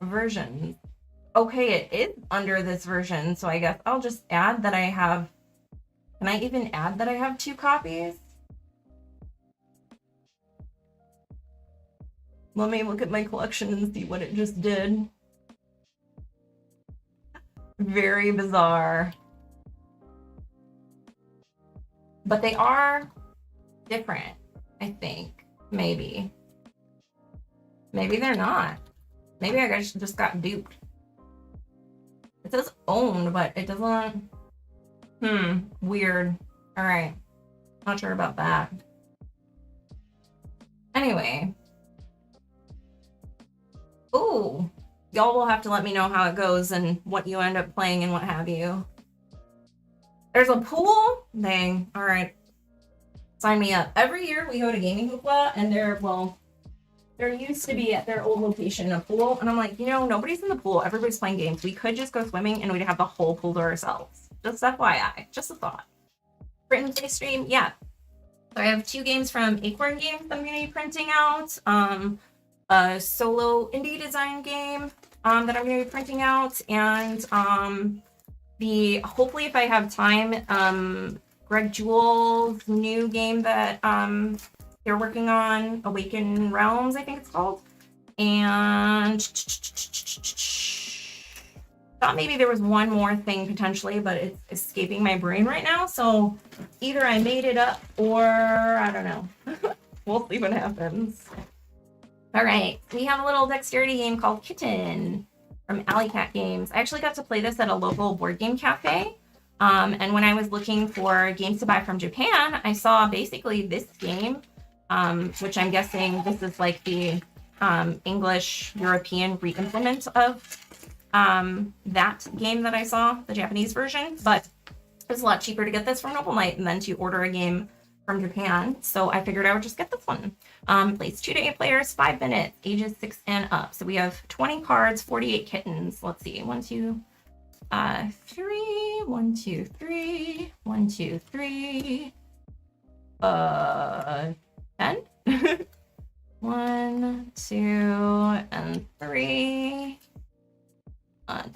Version. Okay, it is under this version, so I guess I'll just add that I have... Can I even add that I have 2 copies? Let me look at my collection and see what it just did. Very bizarre. But they are different, I think. Maybe. Maybe they're not. Maybe I just got duped. It says owned, but it doesn't... Weird. Alright. Not sure about that. Anyway. Ooh. Y'all will have to let me know how it goes and what you end up playing and what have you. There's a pool? Dang. Alright. Sign me up. Every year we go to Gaming Hoopla, and there used to be at their old location a pool, and I'm like, you know, nobody's in the pool. Everybody's playing games. We could just go swimming and we'd have the whole pool to ourselves. Just FYI. Just a thought. Print and play stream? Yeah. So I have 2 games from Acorn Games that I'm going to be printing out. A solo indie design game that I'm going to be printing out, and hopefully if I have time, Greg Jewell's new game that they're working on Awaken Realms, I think it's called. And thought maybe there was one more thing potentially, but it's escaping my brain right now. So either I made it up or I don't know. We'll see what happens. All right, we have a little dexterity game called Kittin from Alley Cat Games. I actually got to play this at a local board game cafe. And when I was looking for games to buy from Japan, I saw basically this game, which I'm guessing this is like the English European re-implement of that game that I saw, the Japanese version. But it's a lot cheaper to get this from Noble Knight than to order a game from Japan. So I figured I would just get this one. Plays 2 to 8 players, 5 minutes, ages 6 and up. So we have 20 cards, 48 kittens. Let's see, 1, 2, 3, 1, 2, 3, 1, 2, 3, 10. 1, 2, and 3.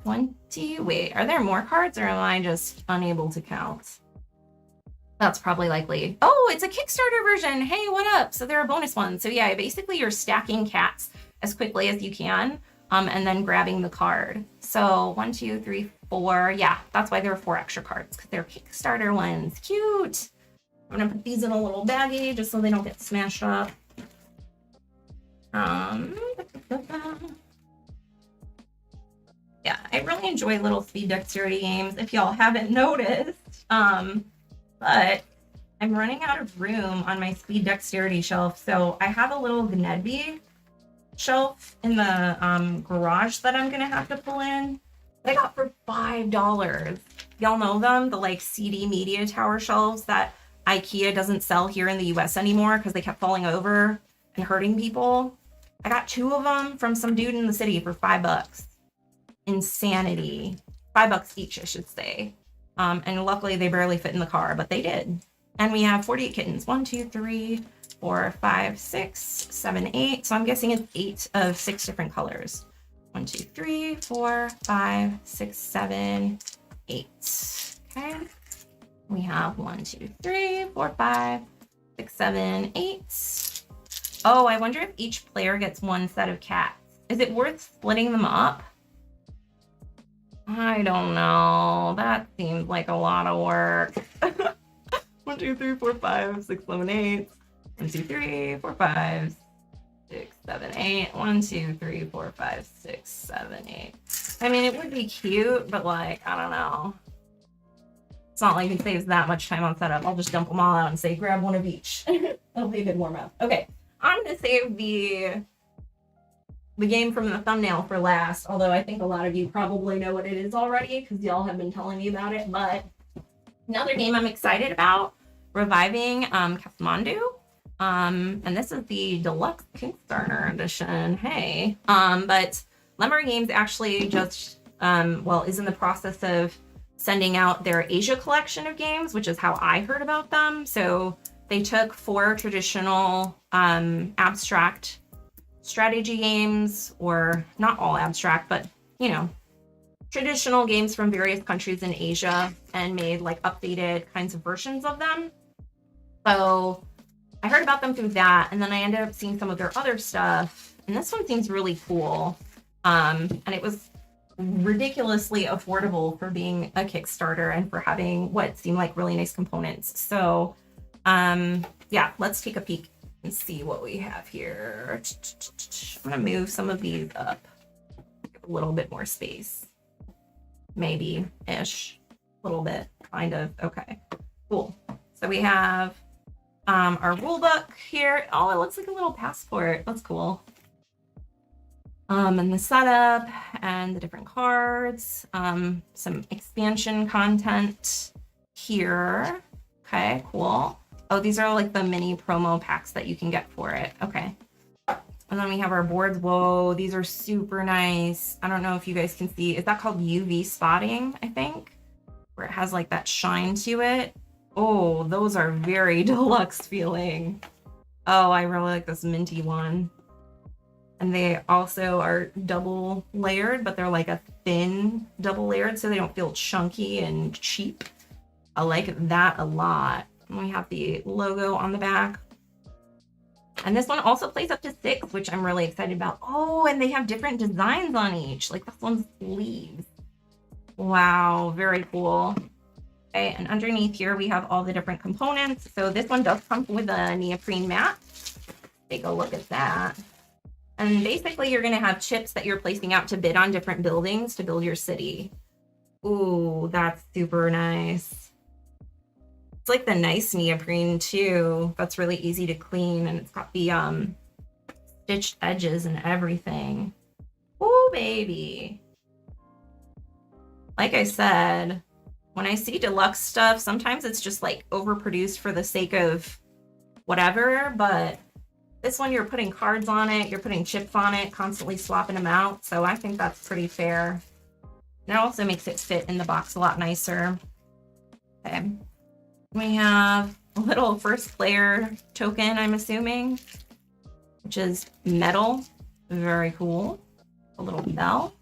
20. Wait, are there more cards or am I just unable to count? That's probably likely. Oh, it's a Kickstarter version. Hey, what up? So there are bonus ones. So yeah, basically you're stacking cats as quickly as you can, and then grabbing the card. So 1, 2, 3, 4. Yeah, that's why there are 4 extra cards, because they're Kickstarter ones. Cute. I'm gonna put these in a little baggie just so they don't get smashed up. Yeah, I really enjoy little speed dexterity games, if y'all haven't noticed. But I'm running out of room on my speed dexterity shelf, so I have a little Gnedby shelf in the garage that I'm gonna have to pull in. That I got for $5. Y'all know them, the like CD media tower shelves that IKEA doesn't sell here in the US anymore because they kept falling over and hurting people. I got 2 of them from some dude in the city for $5. Insanity. $5 each, I should say. And luckily they barely fit in the car, but they did. And we have 48 kittens. 1, 2, 3, 4, 5, 6, 7, 8. So I'm guessing it's 8 of 6 different colors. 1, 2, 3, 4, 5, 6, 7, 8. Okay. We have 1, 2, 3, 4, 5, 6, 7, 8. Oh, I wonder if each player gets 1 set of cats. Is it worth splitting them up? I don't know. That seems like a lot of work. 1, 2, 3, 4, 5, 6, 7, 8. 1, 2, 3, 4, 5, 6, 7, 8. 1, 2, 3, 4, 5, 6, 7, 8. I mean, it would be cute, but like, I don't know. It's not like it saves that much time on setup. I'll just dump them all out and say, grab 1 of each. That'll be a good warm up. Okay, I'm gonna save the game from the thumbnail for last, although I think a lot of you probably know what it is already because y'all have been telling me about it. But another game I'm excited about reviving, Kathmandu. And this is the deluxe Kickstarter edition. Hey. But Lemur Games actually just is in the process of sending out their Asia collection of games, which is how I heard about them. So they took 4 traditional abstract strategy games, or not all abstract, but you know, traditional games from various countries in Asia, and made like updated kinds of versions of them. So I heard about them through that, and then I ended up seeing some of their other stuff, and this one seems really cool. And it was ridiculously affordable for being a Kickstarter and for having what seemed like really nice components. So yeah, let's take a peek and see what we have here. I'm gonna move some of these up, give a little bit more space, maybe-ish, a little bit, kind of. Okay, cool. So we have our rule book here. Oh, it looks like a little passport. That's cool. And the setup and the different cards, some expansion content here. Okay, cool. Oh, these are like the mini promo packs that you can get for it. Okay. And then we have our boards. Whoa, these are super nice. I don't know if you guys can see. Is that called UV spotting, I think? Where it has like that shine to it. Oh, those are very deluxe feeling. Oh, I really like this minty one. And they also are double layered, but they're like a thin double layered, so they don't feel chunky and cheap. I like that a lot. And we have the logo on the back. And this one also plays up to 6, which I'm really excited about. Oh, and they have different designs on each, like this one's sleeves. Wow, very cool. Okay, and underneath here we have all the different components. So this one does come with a neoprene mat. Take a look at that. And basically you're gonna have chips that you're placing out to bid on different buildings to build your city. Ooh, that's super nice. It's like the nice neoprene too. That's really easy to clean, and it's got the stitched edges and everything. Ooh, baby. Like I said, when I see deluxe stuff, sometimes it's just like overproduced for the sake of whatever, but this one you're putting cards on it, you're putting chips on it, constantly swapping them out. So I think that's pretty fair. And it also makes it fit in the box a lot nicer. Okay. We have a little first player token, I'm assuming, which is metal. Very cool. A little bell.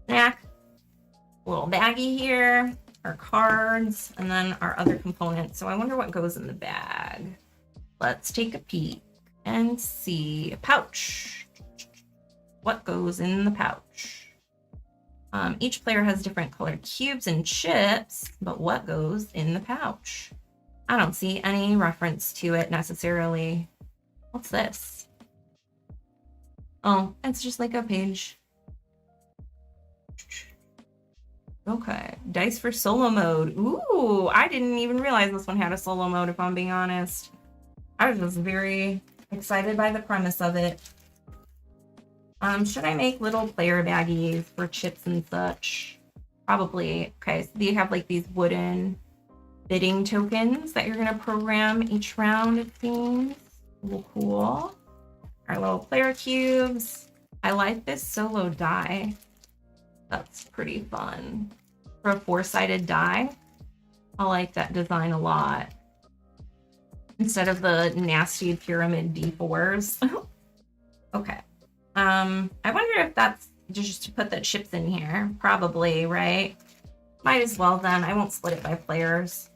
Snack. A little baggie here. Our cards, and then our other components. So I wonder what goes in the bag. Let's take a peek and see. A pouch. What goes in the pouch? Each player has different colored cubes and chips, but what goes in the pouch? I don't see any reference to it necessarily. What's this? Oh, it's just like a page. Okay, dice for solo mode. Ooh, I didn't even realize this one had a solo mode, if I'm being honest. I was just very excited by the premise of it. Should I make little player baggies for chips and such? Probably. Okay, so you have like these wooden bidding tokens that you're gonna program each round, it seems. Cool. Our little player cubes. I like this solo die. That's pretty fun. For a 4-sided die, I like that design a lot. Instead of the nasty pyramid D4s. Okay. I wonder if that's just to put the chips in here. Probably, right? Might as well then. I won't split it by players.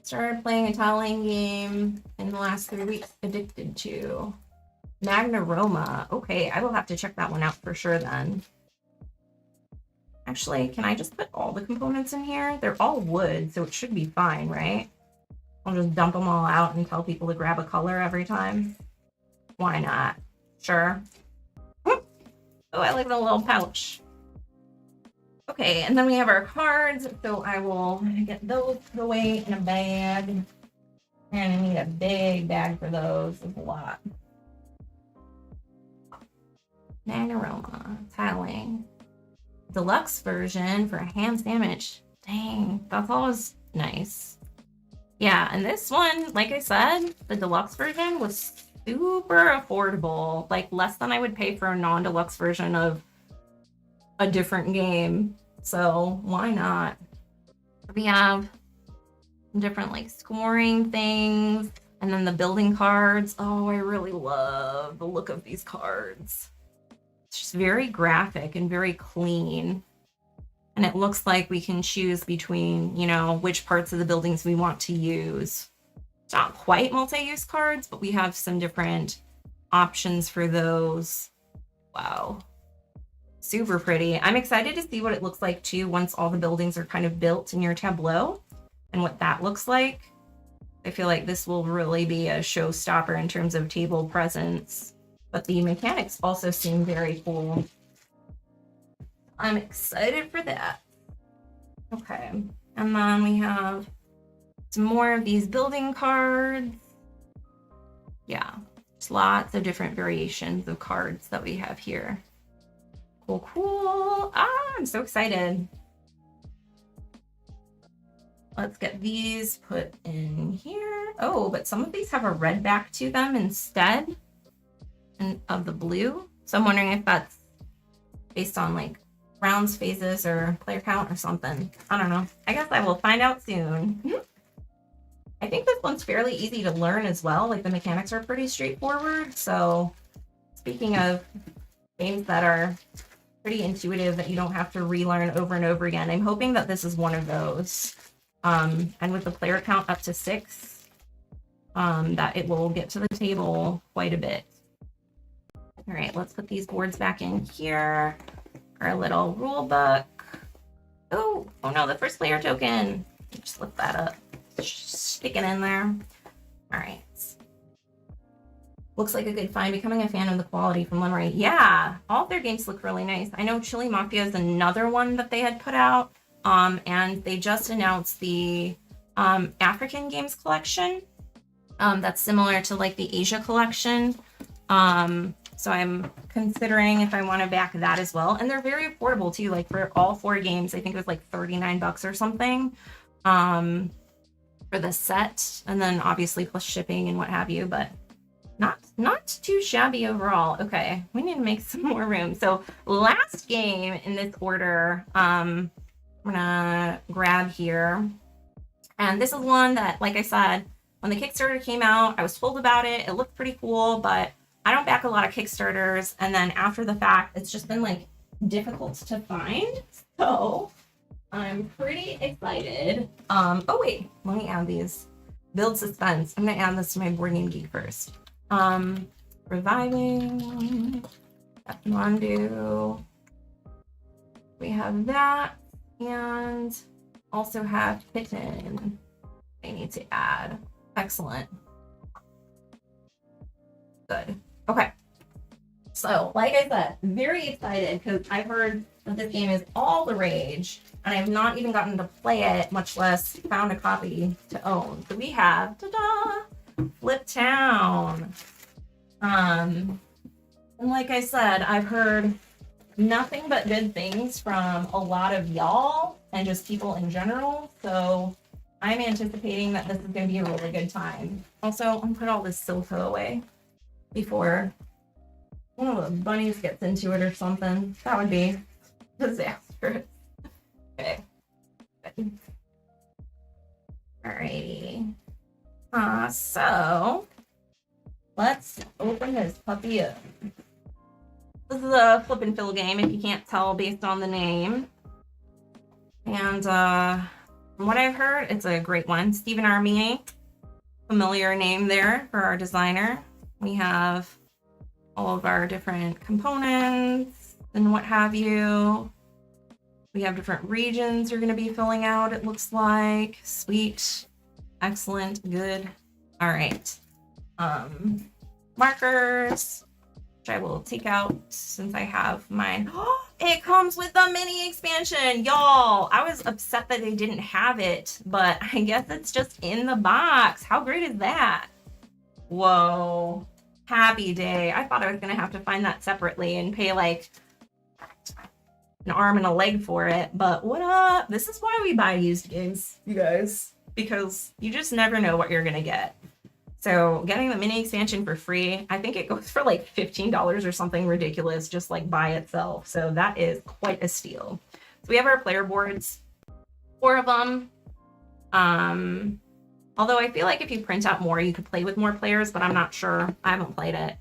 Started playing a tiling game in the last 3 weeks. Addicted to. Magna Roma. Okay, I will have to check that one out for sure then. Actually, can I just put all the components in here? They're all wood, so it should be fine, right? I'll just dump them all out and tell people to grab a color every time. Why not? Sure. Oh, I like the little pouch. Okay, and then we have our cards, so I will get those put away in a bag. And I need a big bag for those. There's a lot. Magnaroma, tiling. Deluxe version for a ham sandwich. Dang, that's always nice. Yeah, and this one, like I said, the deluxe version was super affordable. Like less than I would pay for a non-deluxe version of a different game. So why not? We have different like scoring things and then the building cards. Oh, I really love the look of these cards. It's just very graphic and very clean. And it looks like we can choose between, you know, which parts of the buildings we want to use. It's not quite multi-use cards, but we have some different options for those. Wow. Super pretty. I'm excited to see what it looks like too once all the buildings are kind of built in your tableau and what that looks like. I feel like this will really be a showstopper in terms of table presence. But the mechanics also seem very cool. I'm excited for that. Okay, and then we have some more of these building cards. Yeah, just lots of different variations of cards that we have here. Cool, cool. Ah, I'm so excited. Let's get these put in here. Oh, but some of these have a red back to them instead of the blue. So I'm wondering if that's based on like rounds, phases, or player count or something. I don't know. I guess I will find out soon. I think this one's fairly easy to learn as well. Like the mechanics are pretty straightforward. So speaking of games that are pretty intuitive that you don't have to relearn over and over again, I'm hoping that this is one of those. And with the player count up to 6, that it will get to the table quite a bit. All right, let's put these boards back in here. Our little rule book. Oh no, the first player token. Just lift that up. Stick it in there. All right. Looks like a good find. Becoming a fan of the quality from Lemery. Yeah, all of their games look really nice. I know Chili Mafia is another one that they had put out. And they just announced the African games collection. That's similar to like the Asia collection. So I'm considering if I want to back that as well. And they're very affordable too. Like for all 4 games, I think it was like $39 or something for the set. And then obviously plus shipping and what have you, but not too shabby overall. Okay, we need to make some more room. So last game in this order, I'm gonna grab here. And this is one that, like I said, when the Kickstarter came out, I was told about it. It looked pretty cool, but I don't back a lot of Kickstarters. And then after the fact, it's just been like difficult to find. So I'm pretty excited. Oh wait, let me add these. Build suspense. I'm gonna add this to my Board Game Geek first. Reviving. Kandu. We have that. And also have Kittin. I need to add. Excellent. Good. Okay. So, like I said, very excited because I've heard that this game is all the rage, and I've not even gotten to play it, much less found a copy to own. So we have, ta-da, Flip Town. And like I said, I've heard nothing but good things from a lot of y'all and just people in general. So I'm anticipating that this is going to be a really good time. Also, I'm going to put all this Silco away before one of the bunnies gets into it or something. That would be disastrous. Okay. Alrighty. So let's open this puppy up. This is a flip and fill game, if you can't tell based on the name. And from what I've heard, it's a great one. Stephen Army, familiar name there for our designer. We have all of our different components and what have you. We have different regions you're going to be filling out, it looks like. Sweet. Excellent. Good. All right. Markers, which I will take out since I have mine. Oh, it comes with a mini expansion, y'all. I was upset that they didn't have it, but I guess it's just in the box. How great is that? Whoa. Happy day. I thought I was going to have to find that separately and pay like an arm and a leg for it, but what up? This is why we buy used games, you guys, because you just never know what you're going to get. So getting the mini expansion for free, I think it goes for like $15 or something ridiculous, just like by itself. So that is quite a steal. So we have our player boards, 4 of them. Although I feel like if you print out more, you could play with more players, but I'm not sure. I haven't played it.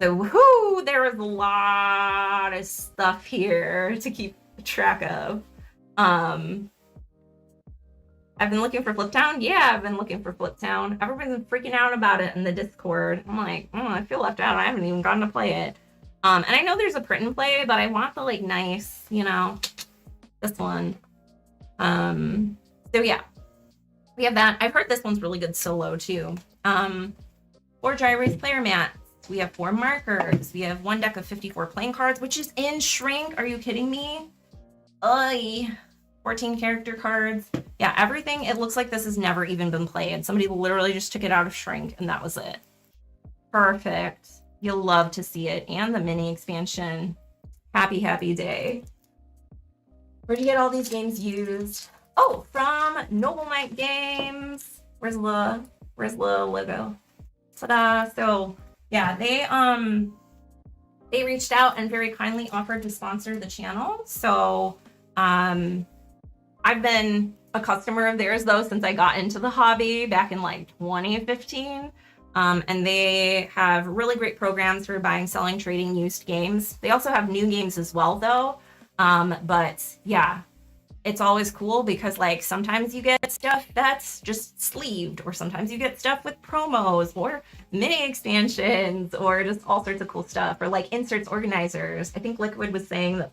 So whoo, there is a lot of stuff here to keep track of. I've been looking for Flip Town. Yeah, I've been looking for Flip Town. Everybody's been freaking out about it in the Discord. I'm like, oh, I feel left out. I haven't even gotten to play it. And I know there's a print and play, but I want the like nice, you know, this one. So yeah, we have that. I've heard this one's really good solo too. 4 dry erase player mats. We have 4 markers. We have 1 deck of 54 playing cards, which is in shrink. Are you kidding me? 14 character cards. Yeah, everything. It looks like this has never even been played. Somebody literally just took it out of shrink and that was it. Perfect. You'll love to see it. And the mini expansion. Happy, happy day. Where'd you get all these games used? Oh, from Noble Knight Games. Where's the logo? Ta-da. So yeah, they reached out and very kindly offered to sponsor the channel. So I've been a customer of theirs though since I got into the hobby back in like 2015. And they have really great programs for buying, selling, trading used games. They also have new games as well though. But yeah, it's always cool because like sometimes you get stuff that's just sleeved, or sometimes you get stuff with promos or mini expansions or just all sorts of cool stuff, or like inserts organizers. I think Liquid was saying that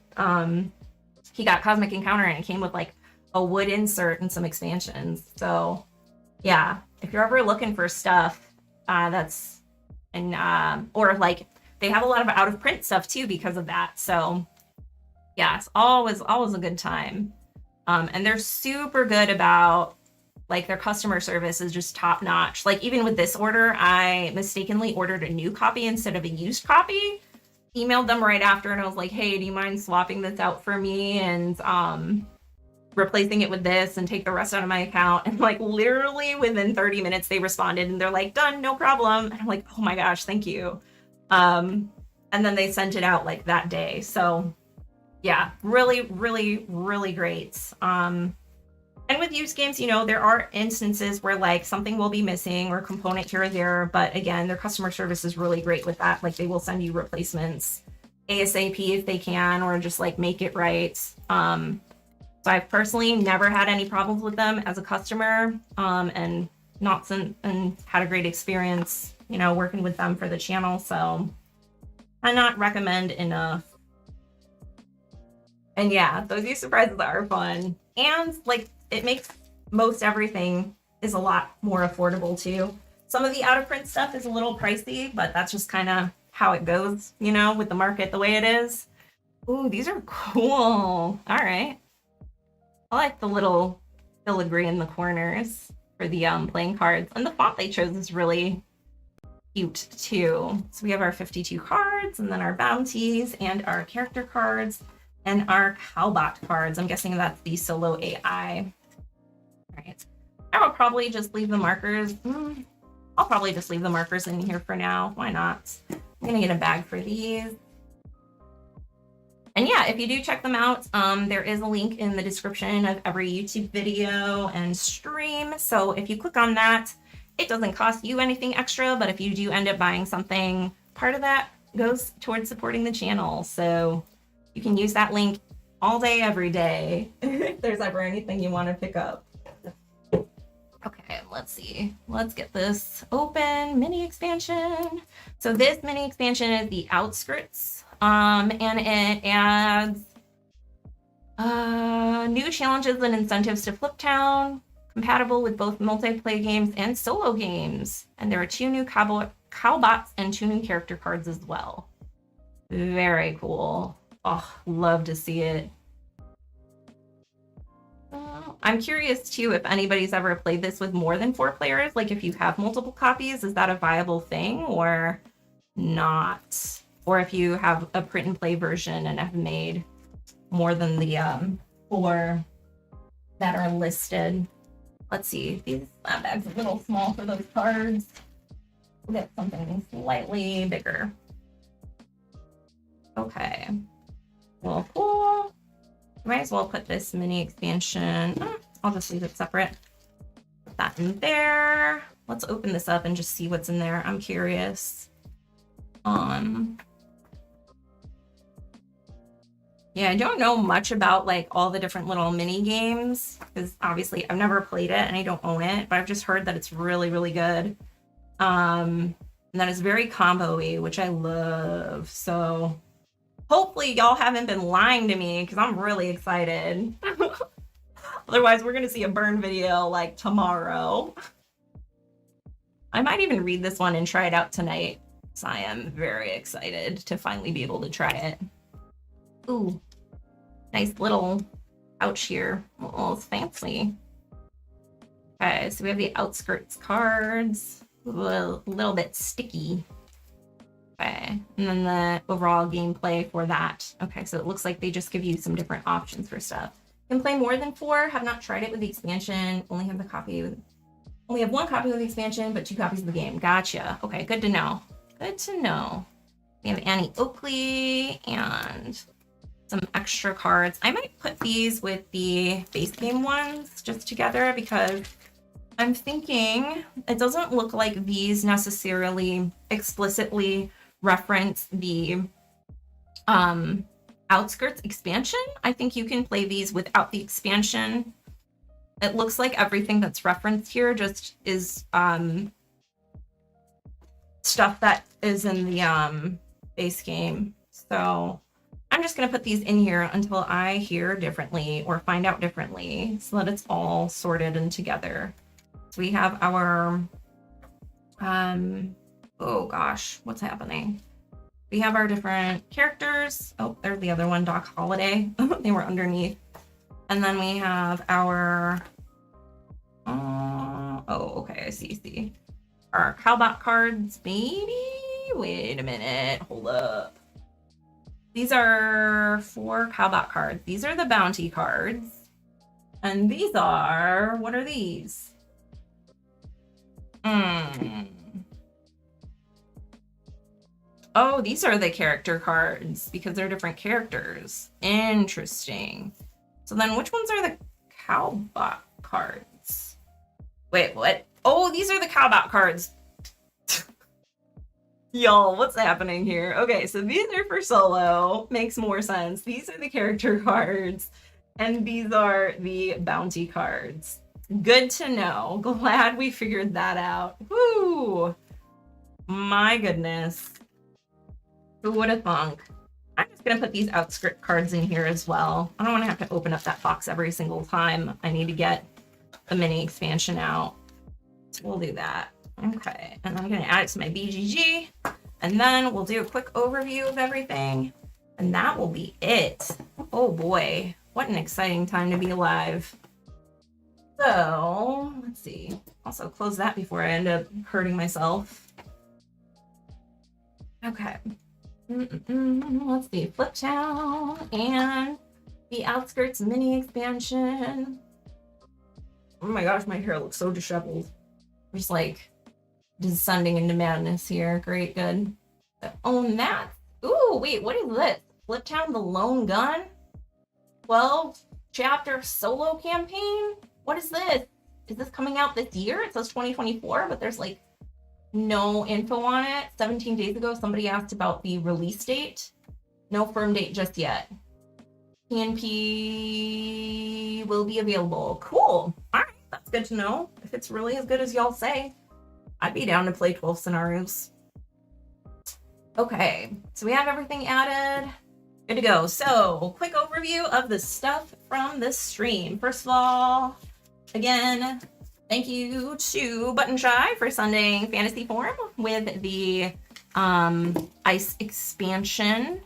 he got Cosmic Encounter and it came with like a wood insert and some expansions. So yeah, if you're ever looking for stuff that's and or like they have a lot of out of print stuff too because of that. So yeah, it's always a good time. And they're super good about like their customer service is just top notch. Like even with this order, I mistakenly ordered a new copy instead of a used copy. Emailed them right after and I was like, hey, do you mind swapping this out for me and replacing it with this and take the rest out of my account? And like literally within 30 minutes they responded and they're like, done, no problem. And I'm like, oh my gosh, thank you. And then they sent it out like that day. So yeah, really, really, really great. And with used games, you know, there are instances where like something will be missing or component here or there, but again, their customer service is really great with that. Like they will send you replacements ASAP if they can, or just like make it right. So I've personally never had any problems with them as a customer, and had a great experience, you know, working with them for the channel. So I cannot recommend enough. And yeah, those used surprises are fun. And like it makes most everything is a lot more affordable too. Some of the out of print stuff is a little pricey, but that's just kind of how it goes, you know, with the market the way it is. Ooh, these are cool. All right. I like the little filigree in the corners for the playing cards. And the font they chose is really cute too. So we have our 52 cards and then our bounties and our character cards and our Cowbot cards. I'm guessing that's the solo AI. All right. I will probably just leave the markers. I'll probably just leave the markers in here for now. Why not? I'm gonna get a bag for these. And yeah, if you do check them out, there is a link in the description of every YouTube video and stream. So if you click on that, it doesn't cost you anything extra, but if you do end up buying something, part of that goes towards supporting the channel. So you can use that link all day, every day, if there's ever anything you want to pick up. Okay, let's see. Let's get this open. Mini expansion. So this mini expansion is the Outskirts. And it adds new challenges and incentives to Fliptown, compatible with both multiplayer games and solo games. And there are 2 new Cowbots and 2 new character cards as well. Very cool. Oh, love to see it. I'm curious too if anybody's ever played this with more than 4 players. Like if you have multiple copies, is that a viable thing or not? Or if you have a print and play version and have made more than the 4 that are listed. Let's see, these bags are a little small for those cards. We'll get something slightly bigger. Okay. Well, cool. Might as well put this mini expansion. I'll just leave it separate. Put that in there. Let's open this up and just see what's in there. I'm curious. Yeah, I don't know much about like all the different little mini games because obviously I've never played it and I don't own it, but I've just heard that it's really, really good. And that it's very combo-y, which I love. So hopefully y'all haven't been lying to me because I'm really excited. Otherwise, we're going to see a burn video like tomorrow. I might even read this one and try it out tonight because I am very excited to finally be able to try it. Ooh, nice little pouch here. Oh, it's fancy. Okay, so we have the Outskirts cards. A little bit sticky. Okay, and then the overall gameplay for that. Okay, so it looks like they just give you some different options for stuff. Can play more than 4. Have not tried it with the expansion. Only have 1 copy with the expansion, but 2 copies of the game. Gotcha. Okay, good to know. Good to know. We have Annie Oakley and some extra cards. I might put these with the base game ones just together because I'm thinking it doesn't look like these necessarily explicitly reference the Outskirts expansion. I think you can play these without the expansion. It looks like everything that's referenced here just is stuff that is in the base game. So I'm just going to put these in here until I hear differently or find out differently so that it's all sorted and together. So we have our, oh gosh, what's happening? We have our different characters. Oh, there's the other one, Doc Holiday. They were underneath. And then we have our, oh, okay, I see. Our Cowbot cards, maybe? Wait a minute, hold up. These are 4 Cowbot cards. These are the bounty cards. And these are, what are these? Oh, these are the character cards because they're different characters. Interesting. So then which ones are the Cowbot cards? Wait, what? Oh, these are the Cowbot cards. Y'all, what's happening here? Okay, so these are for solo. Makes more sense. These are the character cards. And these are the bounty cards. Good to know. Glad we figured that out. Woo! My goodness. Who would have thunk? I'm just going to put these outskirt cards in here as well. I don't want to have to open up that box every single time I need to get the mini expansion out. So we'll do that. Okay, and I'm going to add it to my BGG. And then we'll do a quick overview of everything. And that will be it. Oh boy, what an exciting time to be alive. So, let's see. Also close that before I end up hurting myself. Okay. Let's see, Flip Town and the Outskirts mini expansion. Oh my gosh, my hair looks so disheveled. I'm just like descending into madness here. Great, good. Own that. Ooh, wait, what is this? Flip Town, the Lone Gun? 12 chapter solo campaign? What is this? Is this coming out this year? It says 2024, but there's like no info on it. 17 days ago, somebody asked about the release date. No firm date just yet. PNP will be available. Cool. All right, that's good to know. If it's really as good as y'all say, I'd be down to play 12 scenarios. Okay, so we have everything added. Good to go. So, quick overview of the stuff from this stream. First of all, again, thank you to Button Shy for sending Fantasy Form with the Ice expansion,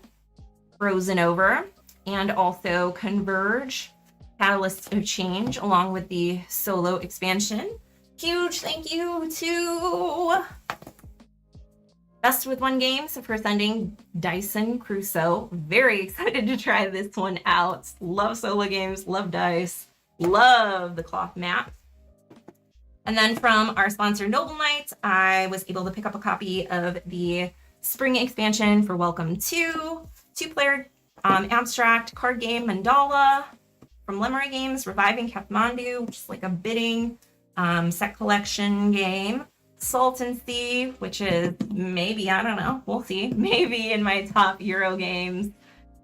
Frozen Over, and also Converge, Catalyst of Change, along with the solo expansion. Huge thank you to Best with One Games for sending Dyson Crusoe. Very excited to try this one out. Love solo games, love dice, love the cloth map. And then from our sponsor, Noble Knight, I was able to pick up a copy of the spring expansion for Welcome to, 2-player abstract card game Mandala from Lemery Games, Reviving Kathmandu, which is like a bidding set collection game. Salton Sea, which is maybe, I don't know, we'll see, maybe in my top Euro games.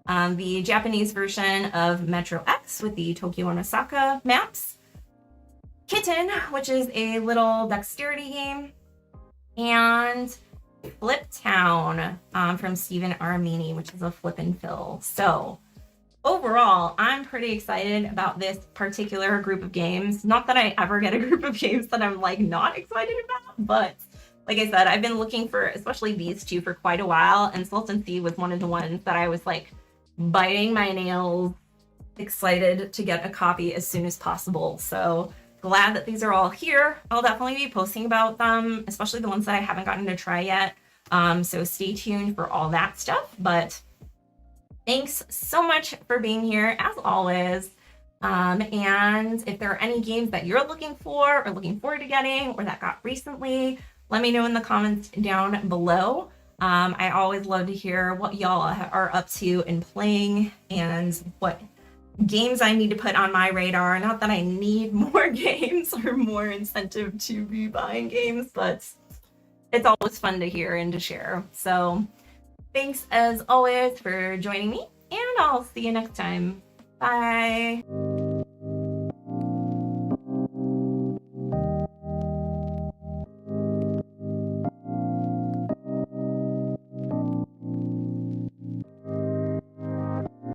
The Japanese version of Metro X with the Tokyo and Osaka maps. Kittin, which is a little dexterity game. And Flip Town from Stephen Armini, which is a flip and fill. So overall, I'm pretty excited about this particular group of games. Not that I ever get a group of games that I'm like not excited about, but like I said, I've been looking for especially these two for quite a while, and Salton Sea was one of the ones that I was like biting my nails, excited to get a copy as soon as possible. So glad that these are all here. I'll definitely be posting about them, especially the ones that I haven't gotten to try yet. So stay tuned for all that stuff, but thanks so much for being here as always. And if there are any games that you're looking for or looking forward to getting or that got recently, let me know in the comments down below. I always love to hear what y'all are up to and playing and what games I need to put on my radar. Not that I need more games or more incentive to be buying games, but it's always fun to hear and to share. So thanks as always for joining me, and I'll see you next time. Bye.